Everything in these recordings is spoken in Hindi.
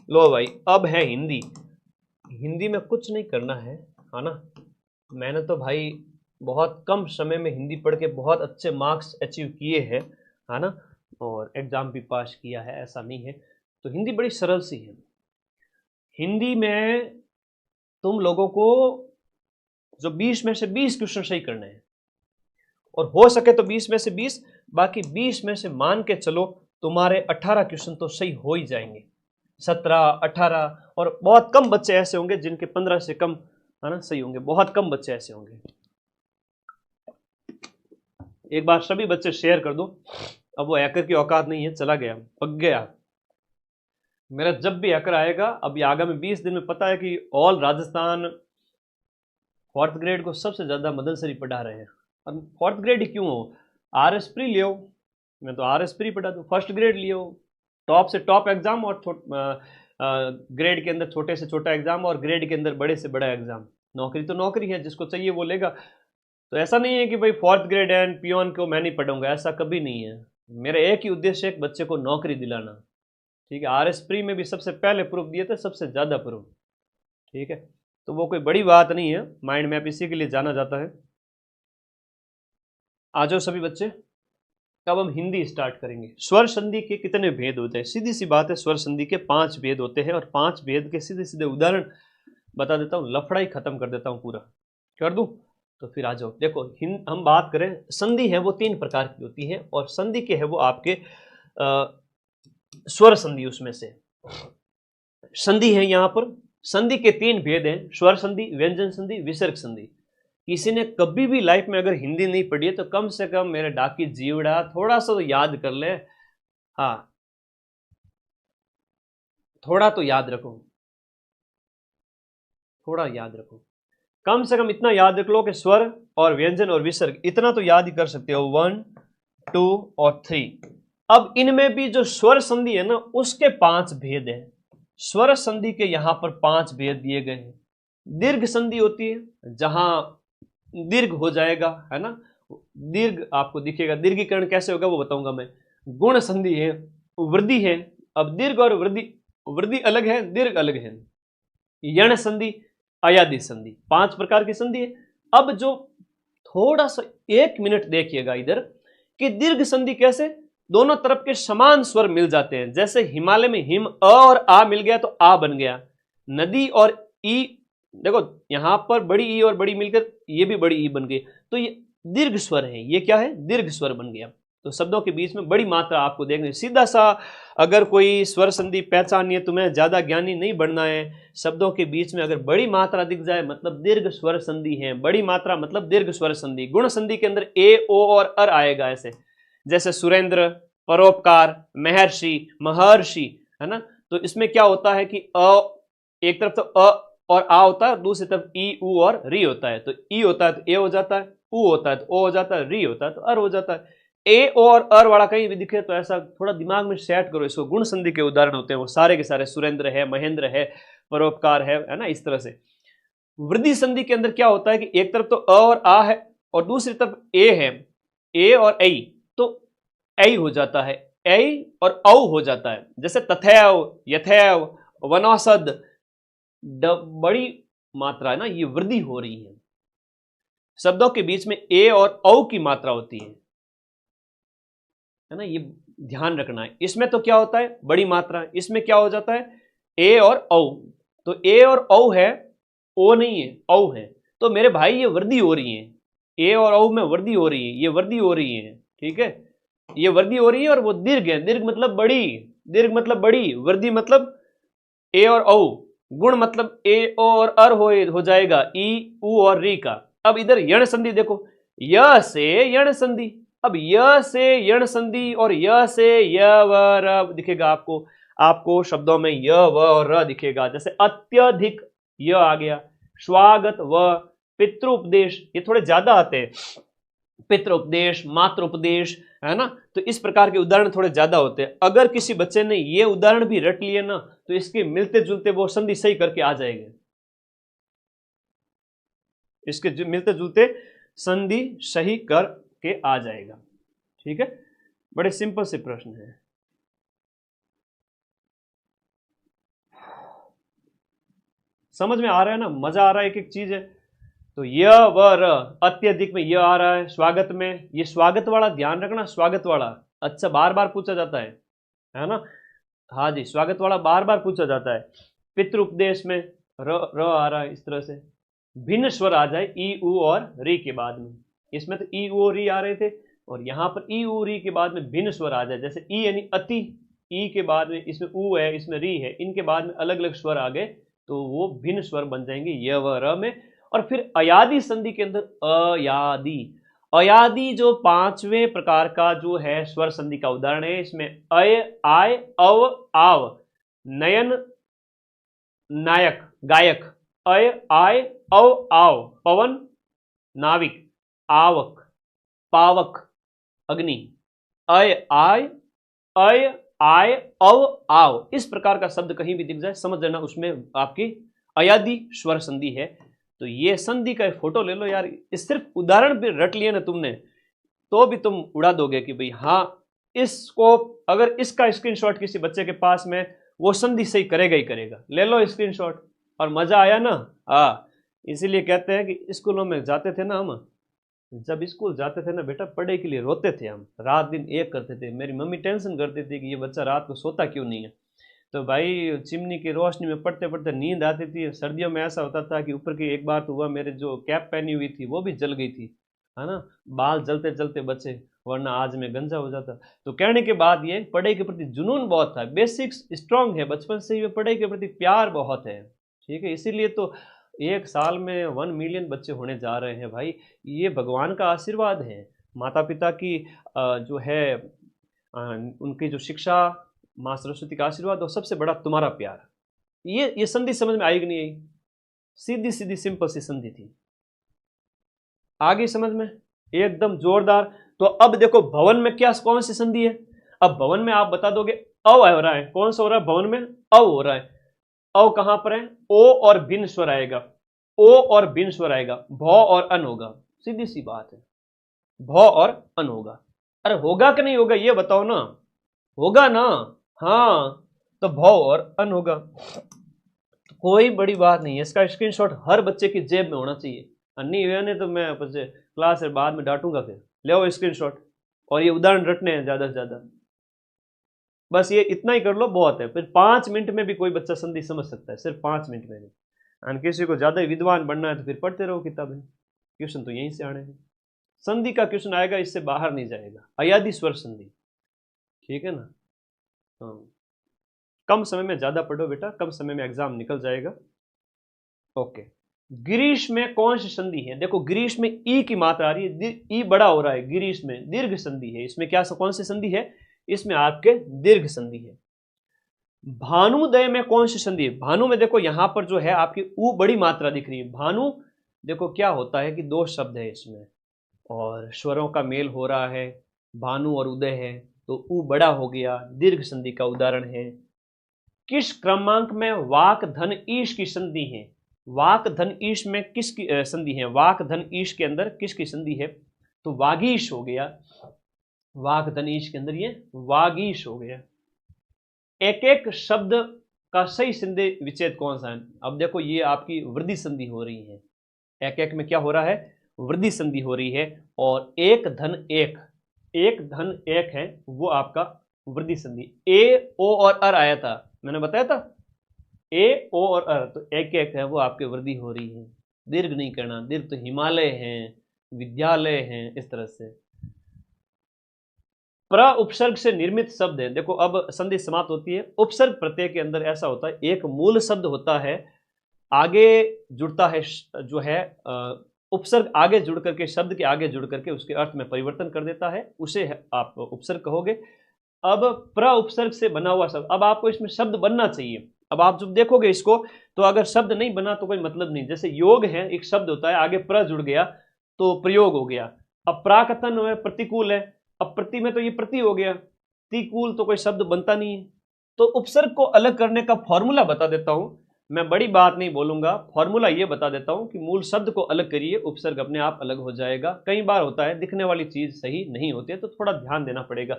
लो भाई, अब है हिंदी। हिंदी में कुछ नहीं करना है ना। मैंने तो भाई बहुत कम समय में हिंदी पढ़ के बहुत अच्छे मार्क्स अचीव किए हैं, है ना, और एग्जाम भी पास किया है, ऐसा नहीं है। तो हिंदी बड़ी सरल सी है। हिंदी में तुम लोगों को जो 20 में से 20 क्वेश्चन सही करने हैं, और हो सके तो 20 में से 20, बाकी 20 में से मान के चलो तुम्हारे 18 क्वेश्चन तो सही हो ही जाएंगे, 17, 18। और बहुत कम बच्चे ऐसे होंगे जिनके 15 से कम, है ना, सही होंगे। बहुत कम बच्चे ऐसे होंगे। एक बार सभी बच्चे शेयर कर दो। अब वो हैकर की औकात नहीं है, चला गया, पक गया। मेरा जब भी हैकर आएगा अभी आगामी 20 दिन में, पता है कि ऑल राजस्थान 4th ग्रेड को सबसे ज्यादा मदन सर ही पढ़ा रहे हैं। अब 4th ग्रेड ही क्यों हो, आर एस प्री लियो, मैं तो आर एस प्री पढ़ा दूँ। 1st ग्रेड लियो, टॉप से टॉप एग्जाम, और ग्रेड के अंदर छोटे से छोटा एग्जाम, और ग्रेड के अंदर बड़े से बड़ा एग्जाम। नौकरी तो नौकरी है, जिसको चाहिए वो लेगा। तो ऐसा नहीं है कि भाई 4th ग्रेड एंड पियोन को मैं नहीं पढ़ूंगा, ऐसा कभी नहीं है। मेरा एक ही उद्देश्य है, एक बच्चे को नौकरी दिलाना। ठीक है, आर एस प्री में भी सबसे पहले प्रूफ दिए थे, सबसे ज़्यादा प्रूफ। ठीक है, तो वो कोई बड़ी बात नहीं है, माइंड मैप इसी के लिए जाना जाता है। आ जाओ सभी बच्चे, अब हम हिंदी स्टार्ट करेंगे। स्वर संधि के कितने भेद होते हैं? सीधी सी बात है, स्वर संधि के 5 भेद होते हैं, और 5 भेद के सीधे सीधे उदाहरण बता देता हूँ, लफड़ा ही खत्म कर देता हूँ पूरा। कर दूँ? तो फिर आ जाओ। देखो, हम बात करें, संधि है वो 3 प्रकार की होती है, और संधि के है वो आपके स्वर संधि। उसमें से संधि है यहाँ पर, संधि के 3 भेद हैं, स्वर संधि, व्यंजन संधि, विसर्ग संधि। किसी ने कभी भी लाइफ में अगर हिंदी नहीं पढ़ी है तो कम से कम मेरे डाकी जीवड़ा थोड़ा सा तो याद कर ले। हाँ, थोड़ा तो याद रखो, थोड़ा याद रखो। कम से कम इतना याद रख लो कि स्वर और व्यंजन और विसर्ग, इतना तो याद ही कर सकते हो, 1, 2 और 3। अब इनमें भी जो स्वर संधि है ना, उसके 5 भेद हैं। स्वर संधि के यहां पर 5 भेद दिए गए हैं। दीर्घ संधि होती है, जहां दीर्घ हो जाएगा, है ना, दीर्घ आपको दिखेगा। दीर्घीकरण कैसे होगा वो बताऊंगा मैं। गुण संधि है, वृद्धि है। अब दीर्घ और वृद्धि, वृद्धि अलग है, दीर्घ अलग है। यण संधि, अयादि संधि, 5 प्रकार की संधि है। अब जो थोड़ा सा 1 मिनट देखिएगा इधर, कि दीर्घ संधि कैसे, दोनों तरफ के समान स्वर मिल जाते हैं। जैसे हिमालय में हिम, अ और आ मिल गया तो आ बन गया। नदी और ई, देखो यहां पर बड़ी ई और बड़ी मिलकर ये भी बड़ी ई बन गई, तो ये दीर्घ स्वर है। ये क्या है, दीर्घ स्वर बन गया। तो शब्दों के बीच में बड़ी मात्रा आपको देखने, सीधा सा अगर कोई स्वर संधि पहचाननी है, तुम्हें ज्यादा ज्ञानी नहीं बनना है। शब्दों के बीच में अगर बड़ी मात्रा दिख जाए मतलब दीर्घ स्वर संधि है, बड़ी मात्रा मतलब दीर्घ स्वर संधि। गुण संधि के अंदर ए, ओ और अर आएगा ऐसे, जैसे सुरेंद्र, परोपकार, महर्षि, महर्षि, है ना। तो इसमें क्या होता है कि अ, एक तरफ तो अ और आ होता है, दूसरी तरफ ई, उ और री होता है। तो ई होता है तो ए हो जाता है, उ होता है तो ओ हो जाता है, री होता है तो अर हो जाता है। ए और अर वाला कहीं भी दिखे तो ऐसा थोड़ा दिमाग में सेट करो इसको। गुण संधि के उदाहरण होते हैं वो सारे के सारे, सुरेंद्र है, महेंद्र है, परोपकार है ना, इस तरह से। वृद्धि संधि के अंदर क्या होता है कि एक तरफ तो अ और आ है और दूसरी तरफ ए है, ए और ऐ, तो ऐ हो जाता है, ऐ और औ हो जाता है। जैसे तथैव, यथैव, वनौषध, बड़ी मात्रा है ना, ये वृद्धि हो रही है। शब्दों के बीच में ए और औ की मात्रा होती है ना, ये ध्यान रखना है। इसमें तो क्या होता है, बड़ी मात्रा। इसमें क्या हो जाता है, ए और औ। तो ए और औ है, ओ नहीं है, औ है। तो मेरे भाई ये वृद्धि हो रही है, ए और औ में वृद्धि हो रही है, ये वृद्धि हो रही है। ठीक है, ये वृद्धि हो रही है, और वो दीर्घ है। दीर्घ मतलब बड़ी, दीर्घ मतलब बड़ी, वृद्धि मतलब ए और औ। गुण मतलब ए और अर हो जाएगा, ई, उ और री का। अब इधर यण संधि देखो, य से यण संधि। अब य से यण संधि और य से य व र दिखेगा आपको, आपको शब्दों में य व और र दिखेगा। जैसे अत्यधिक, य आ गया। स्वागत व, पितृपदेश, ये थोड़े ज्यादा आते हैं, पितृ उपदेश, मातृ उपदेश, है ना। तो इस प्रकार के उदाहरण थोड़े ज्यादा होते हैं। अगर किसी बच्चे ने ये उदाहरण भी रट लिए ना, तो इसके मिलते जुलते वो संधि सही करके आ जाएंगे। इसके मिलते जुलते संधि सही करके आ जाएगा। ठीक है, बड़े सिंपल से प्रश्न है। समझ में आ रहा है ना, मजा आ रहा है, एक एक चीज है। तो य व र, अत्यधिक में य आ रहा है, स्वागत में ये स्वागत वाला ध्यान रखना, स्वागत वाला अच्छा बार बार पूछा जाता है ना। हाँ जी, स्वागत वाला बार बार पूछा जाता है। पितृ उपदेश में र आ रहा है, इस तरह से भिन्न स्वर आ जाए ई उ और री के बाद में। इसमें तो ई उ और री आ रहे थे, और यहां पर ई उ री के बाद में भिन्न स्वर आ जाए, जैसे ई यानी अति, ई के बाद में इसमें उ है, इसमें री है, इनके बाद में अलग अलग स्वर आ गए तो वो भिन्न स्वर बन जाएंगे य व र में। और फिर अयादी संधि के अंदर अयादी, अयादी जो पांचवें प्रकार का जो है स्वर संधि का उदाहरण है, इसमें अय आय अव आव, नयन नायक गायक, अय आय अव आव, पवन नाविक, आवक पावक अग्नि, अय आय अव आव, इस प्रकार का शब्द कहीं भी दिख जाए समझ लेना उसमें आपकी अयादी स्वर संधि है। तो ये संधि का फोटो ले लो यार, इस सिर्फ उदाहरण भी रट लिए ना तुमने तो भी तुम उड़ा दोगे कि भाई हाँ इसको, अगर इसका स्क्रीनशॉट किसी बच्चे के पास में, वो संधि सही करेगा ही करेगा। ले लो स्क्रीनशॉट, और मजा आया ना। हाँ, इसीलिए कहते हैं कि स्कूलों में जाते थे ना हम, जब स्कूल जाते थे ना बेटा, पढ़ाई के लिए रोते थे हम, रात दिन एक करते थे। मेरी मम्मी टेंशन करती थी कि ये बच्चा रात को सोता क्यों नहीं है। तो भाई चिमनी की रोशनी में पढ़ते पढ़ते नींद आती थी। सर्दियों में ऐसा होता था कि ऊपर की एक बार तो हुआ, मेरे जो कैप पहनी हुई थी वो भी जल गई थी, है ना, बाल जलते जलते बचे, वरना आज मैं गंजा हो जाता। तो कहने के बाद ये पढ़ाई के प्रति जुनून बहुत था, बेसिक्स स्ट्रांग है, बचपन से ही पढ़ाई के प्रति प्यार बहुत है, ठीक है। इसीलिए तो एक साल में 1 मिलियन बच्चे होने जा रहे हैं भाई, ये भगवान का आशीर्वाद है, माता पिता की जो है उनकी जो शिक्षा, माँ सरस्वती का आशीर्वाद, और सबसे बड़ा तुम्हारा प्यार। ये संधि समझ में आई कि नहीं आई? सीधी सीधी सिंपल सी संधि थी, आगे समझ में एकदम जोरदार। तो अब देखो भवन में क्या, कौन सी संधि है? अब भवन में आप बता दोगे अव हो रहा है, कौन सा हो रहा है भवन में? अव हो रहा है। अव कहां पर है? ओ और भिन्न स्वर आएगा, ओ और भिन्न स्वर आएगा, भ और अन होगा, सीधी सी बात है, भ और अन होगा। अरे होगा कि नहीं होगा ये बताओ ना, होगा ना? हाँ, तो भ और अन होगा, कोई बड़ी बात नहीं है। इसका स्क्रीनशॉट हर बच्चे की जेब में होना चाहिए, नहीं हुआ नहीं तो मैं क्लास से बाद में डांटूंगा। फिर ले आओ स्क्रीनशॉट, और ये उदाहरण रटने हैं ज्यादा से ज्यादा, बस ये इतना ही कर लो बहुत है। फिर 5 मिनट में भी कोई बच्चा संधि समझ सकता है, सिर्फ 5 मिनट में भी। और किसी को ज्यादा विद्वान बनना है तो फिर पढ़ते रहो किताबें, क्वेश्चन तो यहीं से आने हैं। संधि का क्वेश्चन आएगा, इससे बाहर नहीं जाएगा, अयादी स्वर संधि, ठीक है ना। हाँ, कम समय में ज्यादा पढ़ो बेटा, कम समय में एग्जाम निकल जाएगा। ओके, गिरीश में कौन सी संधि है? देखो गिरीश में ई की मात्रा आ रही है, ई बड़ा हो रहा है, गिरीश में दीर्घ संधि है। इसमें क्या, कौन सी संधि है? इसमें आपके दीर्घ संधि है। भानुदय में कौन सी संधि है? भानु में देखो यहां पर जो है आपकी ऊ बड़ी मात्रा दिख रही है। भानु देखो क्या होता है कि 2 शब्द है इसमें, और स्वरों का मेल हो रहा है, भानु और उदय है, तो ऊ बड़ा हो गया, दीर्घ संधि का उदाहरण है। किस क्रमांक में वाक धन ईश की संधि है? वाक धन ईश में किसकी संधि है? वाक धन ईश के अंदर किसकी संधि है? तो वागीश हो गया, वाक धन ईश के अंदर ये वागीश हो गया। एक एक शब्द का सही संधि विच्छेद कौन सा है? अब देखो ये आपकी वृद्धि संधि हो रही है, एक एक में क्या हो रहा है? वृद्धि संधि हो रही है। और एक धन एक, एक धन एक है वो आपका वृद्धि संधि। ए ओ और अर आया था, मैंने बताया था, ए ओ और अर, तो एक एक है वो आपके वृद्धि हो रही है। दीर्घ नहीं करना, दीर्घ तो हिमालय हैं, विद्यालय हैं, इस तरह से। प्र उपसर्ग से निर्मित शब्द है। देखो अब संधि समाप्त होती है। उपसर्ग प्रत्यय के अंदर ऐसा होता है, एक मूल शब्द होता है, आगे जुड़ता है जो है उपसर्ग, आगे जुड़ करके, शब्द के आगे जुड़ करके उसके अर्थ में परिवर्तन कर देता है, उसे आप उपसर्ग कहोगे। अब प्र उपसर्ग से बना हुआ शब्द, अब आपको इसमें शब्द बनना चाहिए। अब आप जब देखोगे इसको, तो अगर शब्द नहीं बना तो कोई मतलब नहीं। जैसे योग है, एक शब्द होता है, आगे प्र जुड़ गया तो प्रयोग हो गया। अब प्राकथन है, प्रतिकूल है, अब प्रति में तो ये प्रति हो गया, प्रतिकूल तो कोई शब्द बनता नहीं है। तो उपसर्ग को अलग करने का फॉर्मूला बता देता हूं मैं, बड़ी बात नहीं बोलूंगा, फॉर्मूला ये बता देता हूं कि मूल शब्द को अलग करिए, उपसर्ग अपने आप अलग हो जाएगा। कई बार होता है दिखने वाली चीज सही नहीं होती है, तो थोड़ा ध्यान देना पड़ेगा।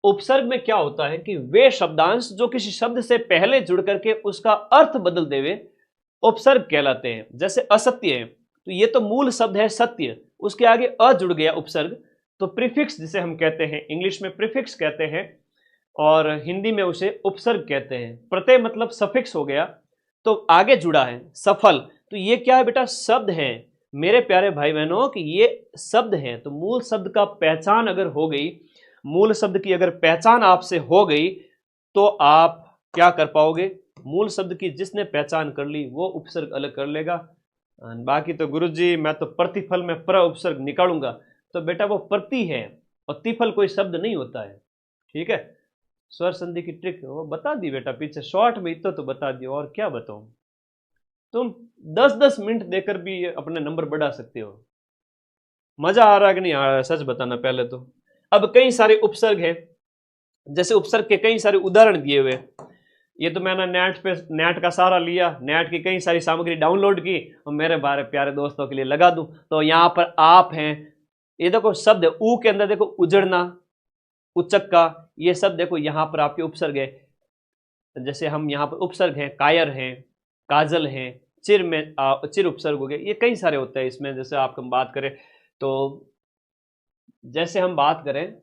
उपसर्ग में क्या होता है कि वे शब्दांश जो किसी शब्द से पहले जुड़ करके उसका अर्थ बदल देवे, उपसर्ग कहलाते हैं। जैसे असत्य है तो ये तो मूल शब्द है सत्य, उसके आगे अ जुड़ गया उपसर्ग, तो प्रीफिक्स जिसे हम कहते हैं, इंग्लिश में प्रीफिक्स कहते हैं और हिंदी में उसे उपसर्ग कहते हैं। प्रत्यय मतलब सफिक्स हो गया, तो आगे जुड़ा है सफल, तो ये क्या है बेटा, शब्द है मेरे प्यारे भाई बहनों कि ये शब्द है। तो मूल शब्द का पहचान अगर हो गई, मूल शब्द की अगर पहचान आपसे हो गई तो आप क्या कर पाओगे, मूल शब्द की जिसने पहचान कर ली वो उपसर्ग अलग कर लेगा। बाकी तो गुरुजी मैं तो प्रतिफल में प्र उपसर्ग निकालूंगा, तो बेटा वो प्रति है और तिफल कोई शब्द नहीं होता है। ठीक है, स्वर संधि की ट्रिक वो बता दी बेटा पीछे शॉर्ट में, इतना तो बता दियो, और क्या बताऊं। तुम 10-10 मिनट देकर भी अपने नंबर बढ़ा सकते हो। मजा आ रहा है कि नहीं आ रहा है, सच बताना पहले तो। अब कई सारे उपसर्ग हैं, जैसे उपसर्ग के कई सारे उदाहरण दिए हुए। ये तो मैंने नेट का सहारा लिया, नेट की कई सारी सामग्री डाउनलोड की और मेरे बारे प्यारे दोस्तों के लिए लगा दूं। तो यहाँ पर आप हैं, ये देखो शब्द है ऊ के अंदर देखो उजड़ना, उचक्का, ये सब देखो यहाँ पर आपके उपसर्ग है। जैसे हम यहाँ पर उपसर्ग हैं, कायर हैं, काजल हैं, चिर में चिर उपसर्ग हो गए, ये कई सारे होते हैं इसमें। जैसे आप हम बात करें तो जैसे हम बात करें,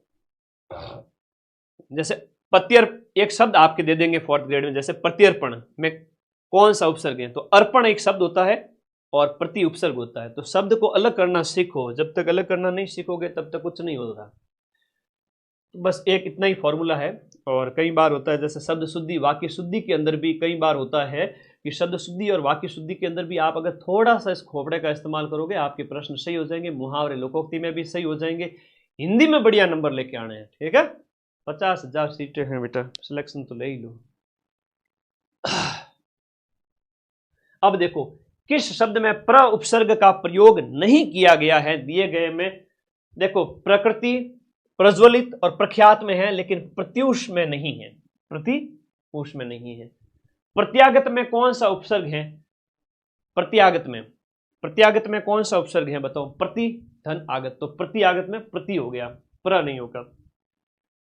जैसे प्रत्यर्प, एक शब्द आपके दे देंगे 4th ग्रेड में, जैसे प्रत्यर्पण में कौन सा उपसर्ग है, तो अर्पण एक शब्द होता है और प्रति उपसर्ग होता है। तो शब्द को अलग करना सीखो, जब तक अलग करना नहीं सीखोगे तब तक कुछ नहीं होगा। बस एक इतना ही फॉर्मूला है। और कई बार होता है जैसे शब्द शुद्धि वाक्य शुद्धि के अंदर भी कई बार होता है कि शब्द शुद्धि और वाक्य शुद्धि के अंदर भी आप अगर थोड़ा सा इस खोपड़े का इस्तेमाल करोगे आपके प्रश्न सही हो जाएंगे, मुहावरे लोकोक्ति में भी सही हो जाएंगे, हिंदी में बढ़िया नंबर लेके आने हैं। ठीक है, 50,000 सीटें हैं बेटा, सिलेक्शन तो ले ही लो। अब देखो किस शब्द में प्र उपसर्ग का प्रयोग नहीं किया गया है, दिए गए में देखो प्रकृति, प्रज्वलित और प्रख्यात में है, लेकिन प्रत्युष में नहीं है, प्रतिपुष में नहीं है। प्रत्यागत में कौन सा उपसर्ग है, प्रत्यागत में कौन सा उपसर्ग है बताओ, प्रति धन आगत, तो प्रत्यागत में प्रति हो गया, प्र नहीं होगा।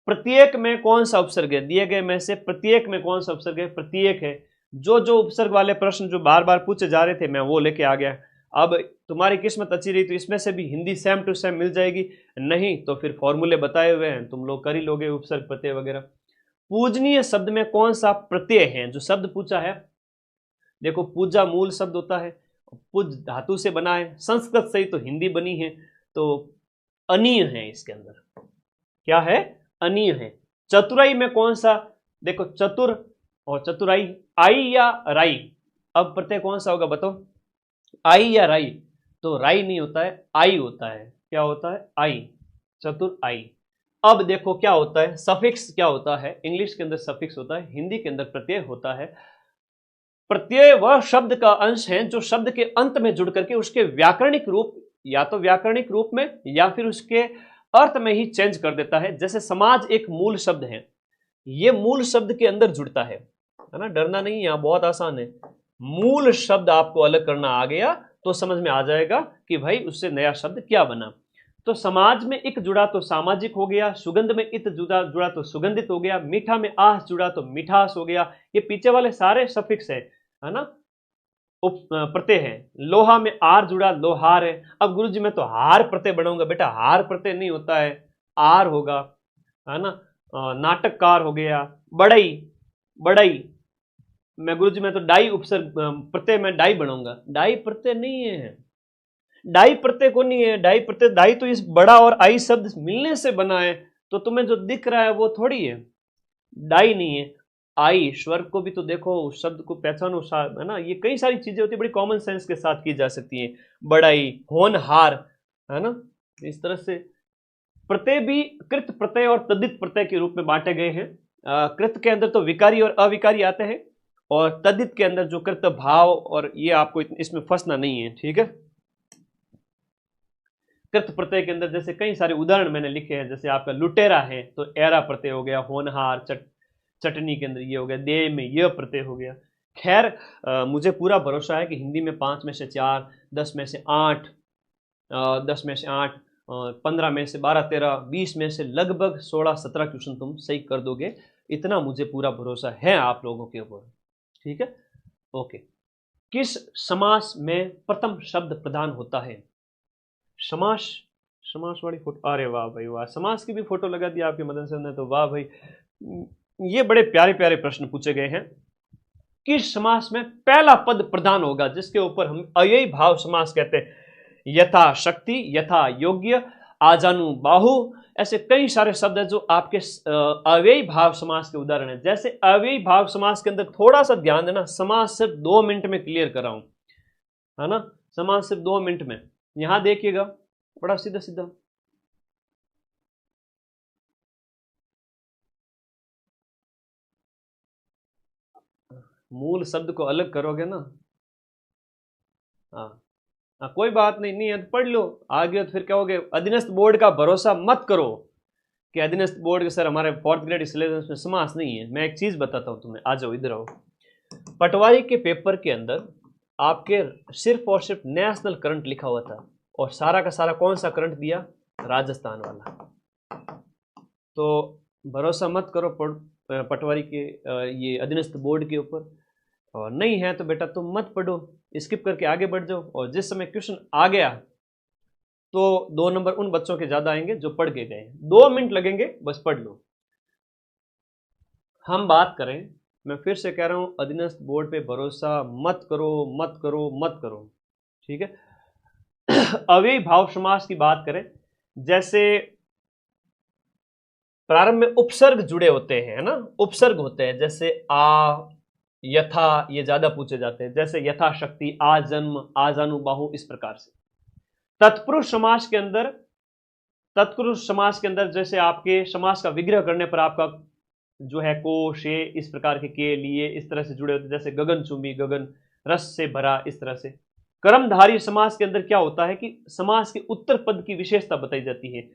प्रत्येक में कौन सा उपसर्ग है, दिए गए में से प्रत्येक में कौन सा उपसर्ग है, प्रत्येक है। जो उपसर्ग वाले प्रश्न जो बार बार पूछे जा रहे थे मैं वो लेके आ गया। अब तुम्हारी किस्मत अच्छी रही तो इसमें से भी हिंदी सेम टू सेम मिल जाएगी, नहीं तो फिर फॉर्मूले बताए हुए हैं तुम लोग कर ही लोगे, उपसर्ग प्रत्यय वगैरह। पूजनीय शब्द में कौन सा प्रत्यय है, जो शब्द पूछा है, देखो पूजा मूल शब्द होता है, पूज धातु से बना है, संस्कृत से ही तो हिंदी बनी है, तो अनीय है, इसके अंदर क्या है, अनीय है। चतुराई में कौन सा, देखो चतुर और चतुराई, आई या राई, अब प्रत्यय कौन सा होगा बताओ, आई या राई, तो राई नहीं होता है, आई होता है। क्या होता है, आई, चतुर आई। अब देखो क्या होता है, सफिक्स क्या होता है, इंग्लिश के अंदर सफिक्स होता है, हिंदी के अंदर प्रत्यय होता है। प्रत्यय वह शब्द का अंश है जो शब्द के अंत में जुड़ करके उसके व्याकरणिक रूप, या तो व्याकरणिक रूप में या फिर उसके अर्थ में ही चेंज कर देता है। जैसे समाज एक मूल शब्द है, ये मूल शब्द के अंदर जुड़ता है ना, डरना नहीं, यहां बहुत आसान है। मूल शब्द आपको अलग करना आ गया तो समझ में आ जाएगा कि भाई उससे नया शब्द क्या बना। तो समाज में इक जुड़ा तो सामाजिक हो गया, सुगंध में इत जुड़ा तो सुगंधित हो गया, मीठा में आस जुड़ा तो मिठास हो गया। ये पीछे वाले सारे सफिक्स है ना, प्रत्यय है। लोहा में आर जुड़ा लोहार है। अब गुरुजी मैं तो हार प्रत्यय बनाऊंगा, बेटा हार प्रत्यय नहीं होता है, आर होगा, है ना। नाटककार हो गया, बढ़ई, बढ़ई मैं गुरुजी मैं तो डाई उपसर्ग प्रत्यय में डाई बनाऊंगा, डाई प्रत्यय नहीं है, डाई प्रत्यय को नहीं है, डाई प्रत्यय, डाई तो इस बड़ा और आई शब्द मिलने से बना है, तो तुम्हें जो दिख रहा है वो थोड़ी है, डाई नहीं है। आई स्वर को भी तो देखो, उस शब्द को पहचानो, है ना। ये कई सारी चीजें होती है, बड़ी कॉमन सेंस के साथ की जा सकती है। बढ़ाई, होनहार, है ना। इस तरह से प्रत्यय भी कृत प्रत्यय और तद्धित प्रत्यय के रूप में बांटे गए हैं। कृत के अंदर तो विकारी और अविकारी आते हैं, और तद्धित के अंदर जो कृत भाव, और ये आपको इसमें फंसना नहीं है, ठीक है। कृत प्रत्यय के अंदर जैसे कई सारे उदाहरण मैंने लिखे हैं, जैसे आपका लुटेरा है तो एरा प्रत्यय हो गया, होनहार, चटनी के अंदर ये हो गया, देह में यह प्रत्यय हो गया। खैर मुझे पूरा भरोसा है कि हिंदी में 5 में से 4, 10 में से 8, 10 में से 8, 15 में से 12, 13, 20 में से लगभग 16, 17 क्वेश्चन तुम सही कर दोगे, इतना मुझे पूरा भरोसा है आप लोगों के ऊपर, ठीक है। ओके। किस समास में प्रथम शब्द प्रधान होता है? समास, समास वाली फोटो, अरे वाह भाई वाह, समास की भी फोटो लगा दी आपके मदन सर ने, तो वाह भाई, ये बड़े प्यारे प्यारे प्रश्न पूछे गए हैं। किस समास में पहला पद प्रधान होगा, जिसके ऊपर हम अव्ययी भाव समास कहते हैं? यथा शक्ति, यथा योग्य, आजानु बाहु, ऐसे कई सारे शब्द हैं जो आपके अव्ययी भाव समास के उदाहरण हैं। जैसे अव्ययी भाव समास के अंदर थोड़ा सा ध्यान देना, समास सिर्फ 2 मिनट में क्लियर कर रहा हूं, है ना, समास सिर्फ 2 मिनट में। यहां देखिएगा, बड़ा सीधा सीधा, मूल शब्द को अलग करोगे ना, हाँ हाँ, कोई बात नहीं, नहीं है तो पढ़ लो, आगे तो फिर कहोगे अधीनस्थ बोर्ड का भरोसा मत करो कि अधीनस्थ बोर्ड के सर हमारे 4th ग्रेड सिलेबस में समास नहीं है। मैं एक चीज बताता हूं तुम्हें, आ जाओ इधर आओ। पटवारी के पेपर के अंदर आपके सिर्फ और सिर्फ नेशनल करंट लिखा हुआ था, और सारा का सारा कौन सा करंट दिया? राजस्थान वाला। तो भरोसा मत करो पटवारी के ये अधीनस्थ बोर्ड के ऊपर, और नहीं है तो बेटा तुम मत पढ़ो, स्किप करके आगे बढ़ जाओ, और जिस समय क्वेश्चन आ गया तो 2 नंबर उन बच्चों के ज्यादा आएंगे जो पढ़ के गए। 2 मिनट लगेंगे, बस पढ़ लो। हम बात करें, मैं फिर से कह रहा हूं, अधीनस्थ बोर्ड पे भरोसा मत करो, मत करो, मत करो, ठीक है। अव्ययी भाव समास की बात करें, जैसे प्रारंभ में उपसर्ग जुड़े होते हैं ना, उपसर्ग होते हैं, जैसे आ, यथा, ये ज्यादा पूछे जाते हैं, जैसे यथा शक्ति, आ जन्म, आ जानु बाहु, इस प्रकार से। तत्पुरुष समास के अंदर, तत्पुरुष समास के अंदर जैसे आपके समास का विग्रह करने पर आपका जो है को, शे, इस प्रकार के लिए, इस तरह से जुड़े होते हैं, जैसे गगनचुंबी, गगन रस से भरा, इस तरह से। कर्मधारी समास के अंदर क्या होता है कि समास के उत्तर पद की विशेषता बताई जाती है।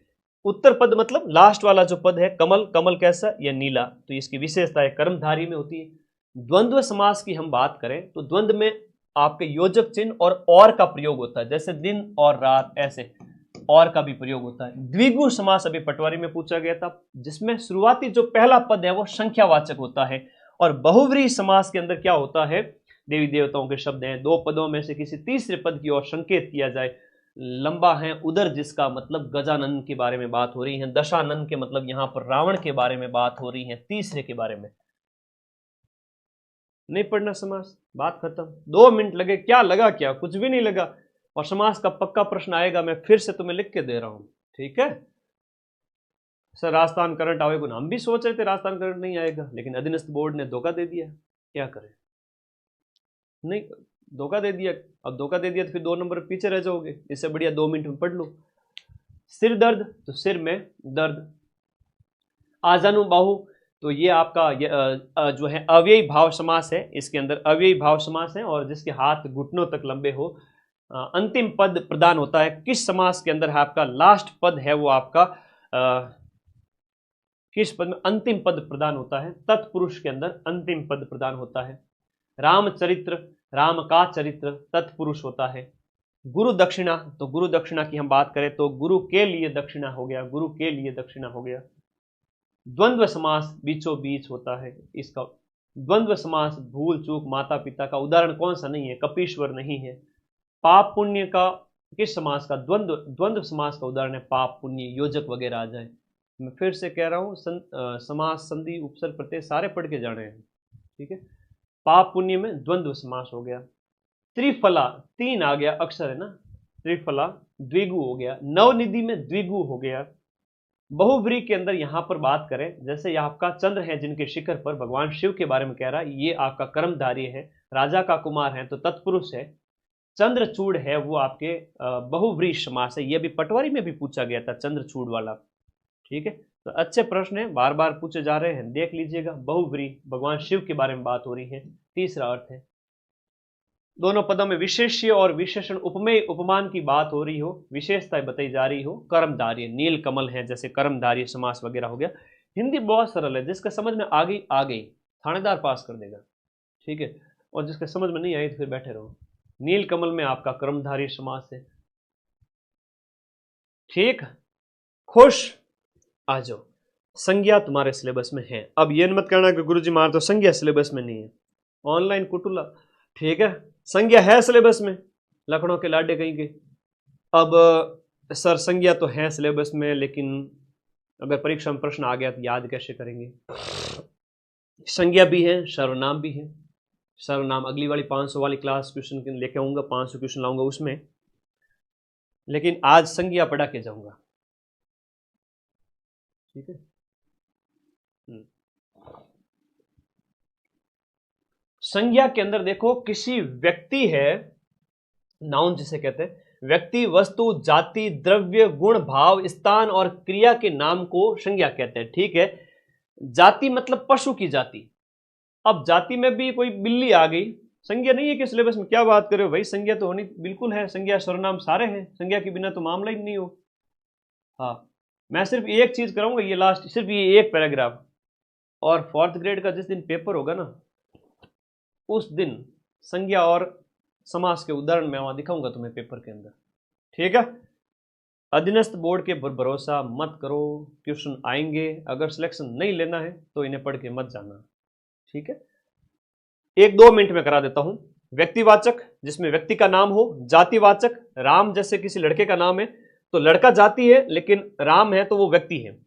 उत्तर पद मतलब लास्ट वाला जो पद है, कमल, कमल कैसा? या नीला, तो इसकी विशेषता है कर्मधारी में होती है। द्वंद्व समास की हम बात करें तो द्वंद्व में आपके योजक चिन्ह और का प्रयोग होता है, जैसे दिन और रात, ऐसे और का भी प्रयोग होता है। द्विगु समास अभी पटवारी में पूछा गया था, जिसमें शुरुआती जो पहला पद है वो संख्यावाचक होता है। और बहुव्रीहि समास के अंदर क्या होता है? देवी देवताओं के शब्द हैं, 2 पदों में से किसी तीसरे पद की ओर संकेत किया जाए। लंबा है उदर, जिसका मतलब गजानन के बारे में बात हो रही है। दशानन के मतलब यहां पर रावण के बारे में बात हो रही है, तीसरे के बारे में। नहीं पढ़ना समास, बात खत्म। 2 मिनट लगे, क्या लगा? क्या कुछ भी नहीं लगा। और समास का पक्का प्रश्न आएगा, मैं फिर से तुम्हें लिख के दे रहा हूं, ठीक है। सर राजस्थान करंट आएगा, हम भी सोच रहे थे राजस्थान करंट नहीं आएगा, लेकिन अधीनस्थ बोर्ड ने धोखा दे दिया, क्या करें। नहीं, धोखा दे दिया। अब धोखा दे दिया तो फिर 2 नंबर पीछे रह जाओगे, इससे बढ़िया 2 मिनट में पढ़ लो। सिर दर्द, तो सिर में दर्द। आजानु बाहु, तो ये आपका जो है अव्ययी भाव समास है, इसके अंदर अव्ययी भाव समास है, और जिसके हाथ घुटनों तक लंबे हो। अंतिम पद प्रदान होता है किस समास के अंदर है? आपका लास्ट पद है वो आपका किस पद में अंतिम पद प्रदान होता है? तत्पुरुष के अंदर अंतिम पद प्रदान होता है। रामचरित्र, राम का चरित्र तत्पुरुष होता है। गुरु दक्षिणा, तो गुरु दक्षिणा की हम बात करें तो गुरु के लिए दक्षिणा हो गया, गुरु के लिए दक्षिणा हो गया। द्वंद्व समास बीचों बीच होता है इसका। द्वंद्व समास भूल चूक माता पिता का उदाहरण कौन सा नहीं है? कपीश्वर नहीं है। पाप पुण्य का किस समास का? द्वंद्व, द्वंद्व समास का उदाहरण है पाप पुण्य, योजक वगैरह आ जाए। मैं फिर से कह रहा हूं, समास, संधि, उपसर्ग, प्रत्यय सारे पढ़ के जाने हैं, ठीक है। पाप पुण्य में द्वंद्व समास हो गया। त्रिफला, 3 आ गया, अक्षर है ना, त्रिफला द्विगु हो गया। नवनिधि में द्विगु हो गया। बहुव्रीहि के अंदर यहां पर बात करें, जैसे आपका चंद्र है जिनके शिखर पर भगवान शिव के बारे में कह रहा है, ये आपका कर्मधारी है, राजा का कुमार है तो तत्पुरुष है। चंद्रचूड़ है वो आपके बहुव्रीहि समास है, ये भी पटवारी में भी पूछा गया था, चंद्रचूड़ वाला, ठीक है। तो अच्छे प्रश्न है, बार बार पूछे जा रहे हैं, देख लीजिएगा। बहुव्रीहि, भगवान शिव के बारे में बात हो रही है। तीसरा अर्थ है, दोनों पदों में विशेष्य और विशेषण उपमेय उपमान की बात हो रही हो, विशेषताएं बताई जा रही हो। कर्मधारी, नील कमल है, जैसे कर्मधारी समास वगैरह हो गया। हिंदी बहुत सरल है, जिसका समझ में आ गई थानेदार पास कर देगा, ठीक है। और जिसका समझ में नहीं आई तो फिर बैठे रहो। नील कमल में आपका कर्मधारी समास है, ठीक। खुश, आ जाओ। संज्ञा तुम्हारे सिलेबस में है। अब ये मत कहना कि गुरुजी मार तो संज्ञा सिलेबस में नहीं है। ऑनलाइन कुटुला ठीक है, संज्ञा है सिलेबस में, लखनऊ के लाडे कहीं के। अब सर संज्ञा तो है सिलेबस में, लेकिन अगर परीक्षा में प्रश्न आ गया तो याद कैसे करेंगे। संज्ञा भी है, सर्वनाम भी है। सर्वनाम अगली वाली 500 वाली क्लास क्वेश्चन लेके आऊंगा, 500 क्वेश्चन लाऊंगा उसमें, लेकिन आज संज्ञा पढ़ा के जाऊंगा। ठीक है। संज्ञा के अंदर देखो, किसी व्यक्ति है, नाउन जिसे कहते हैं, व्यक्ति, वस्तु, जाति, द्रव्य, गुण, भाव, स्थान और क्रिया के नाम को संज्ञा कहते हैं। ठीक है। जाति मतलब पशु की जाति। अब जाति में भी कोई बिल्ली आ गई, संज्ञा नहीं है कि सिलेबस में, क्या बात कर रहे हो भाई, संज्ञा तो होनी बिल्कुल है, संज्ञा सर्वनाम सारे हैं, संज्ञा के बिना तो मामला ही नहीं हो। हाँ, मैं सिर्फ एक चीज कराऊंगा, ये लास्ट, सिर्फ ये एक पैराग्राफ, और 4th ग्रेड का जिस दिन पेपर होगा ना, उस दिन संज्ञा और समास के उदाहरण मैं वहां दिखाऊंगा तुम्हें पेपर के अंदर। ठीक है। अधीनस्थ बोर्ड के भरोसा मत करो, क्वेश्चन आएंगे, अगर सिलेक्शन नहीं लेना है तो इन्हें पढ़ के मत जाना। ठीक है। 1-2 मिनट में करा देता हूं। व्यक्तिवाचक, जिसमें व्यक्ति का नाम हो। जातिवाचक, राम जैसे किसी लड़के का नाम है तो लड़का जाति है, लेकिन राम है तो वो व्यक्ति है।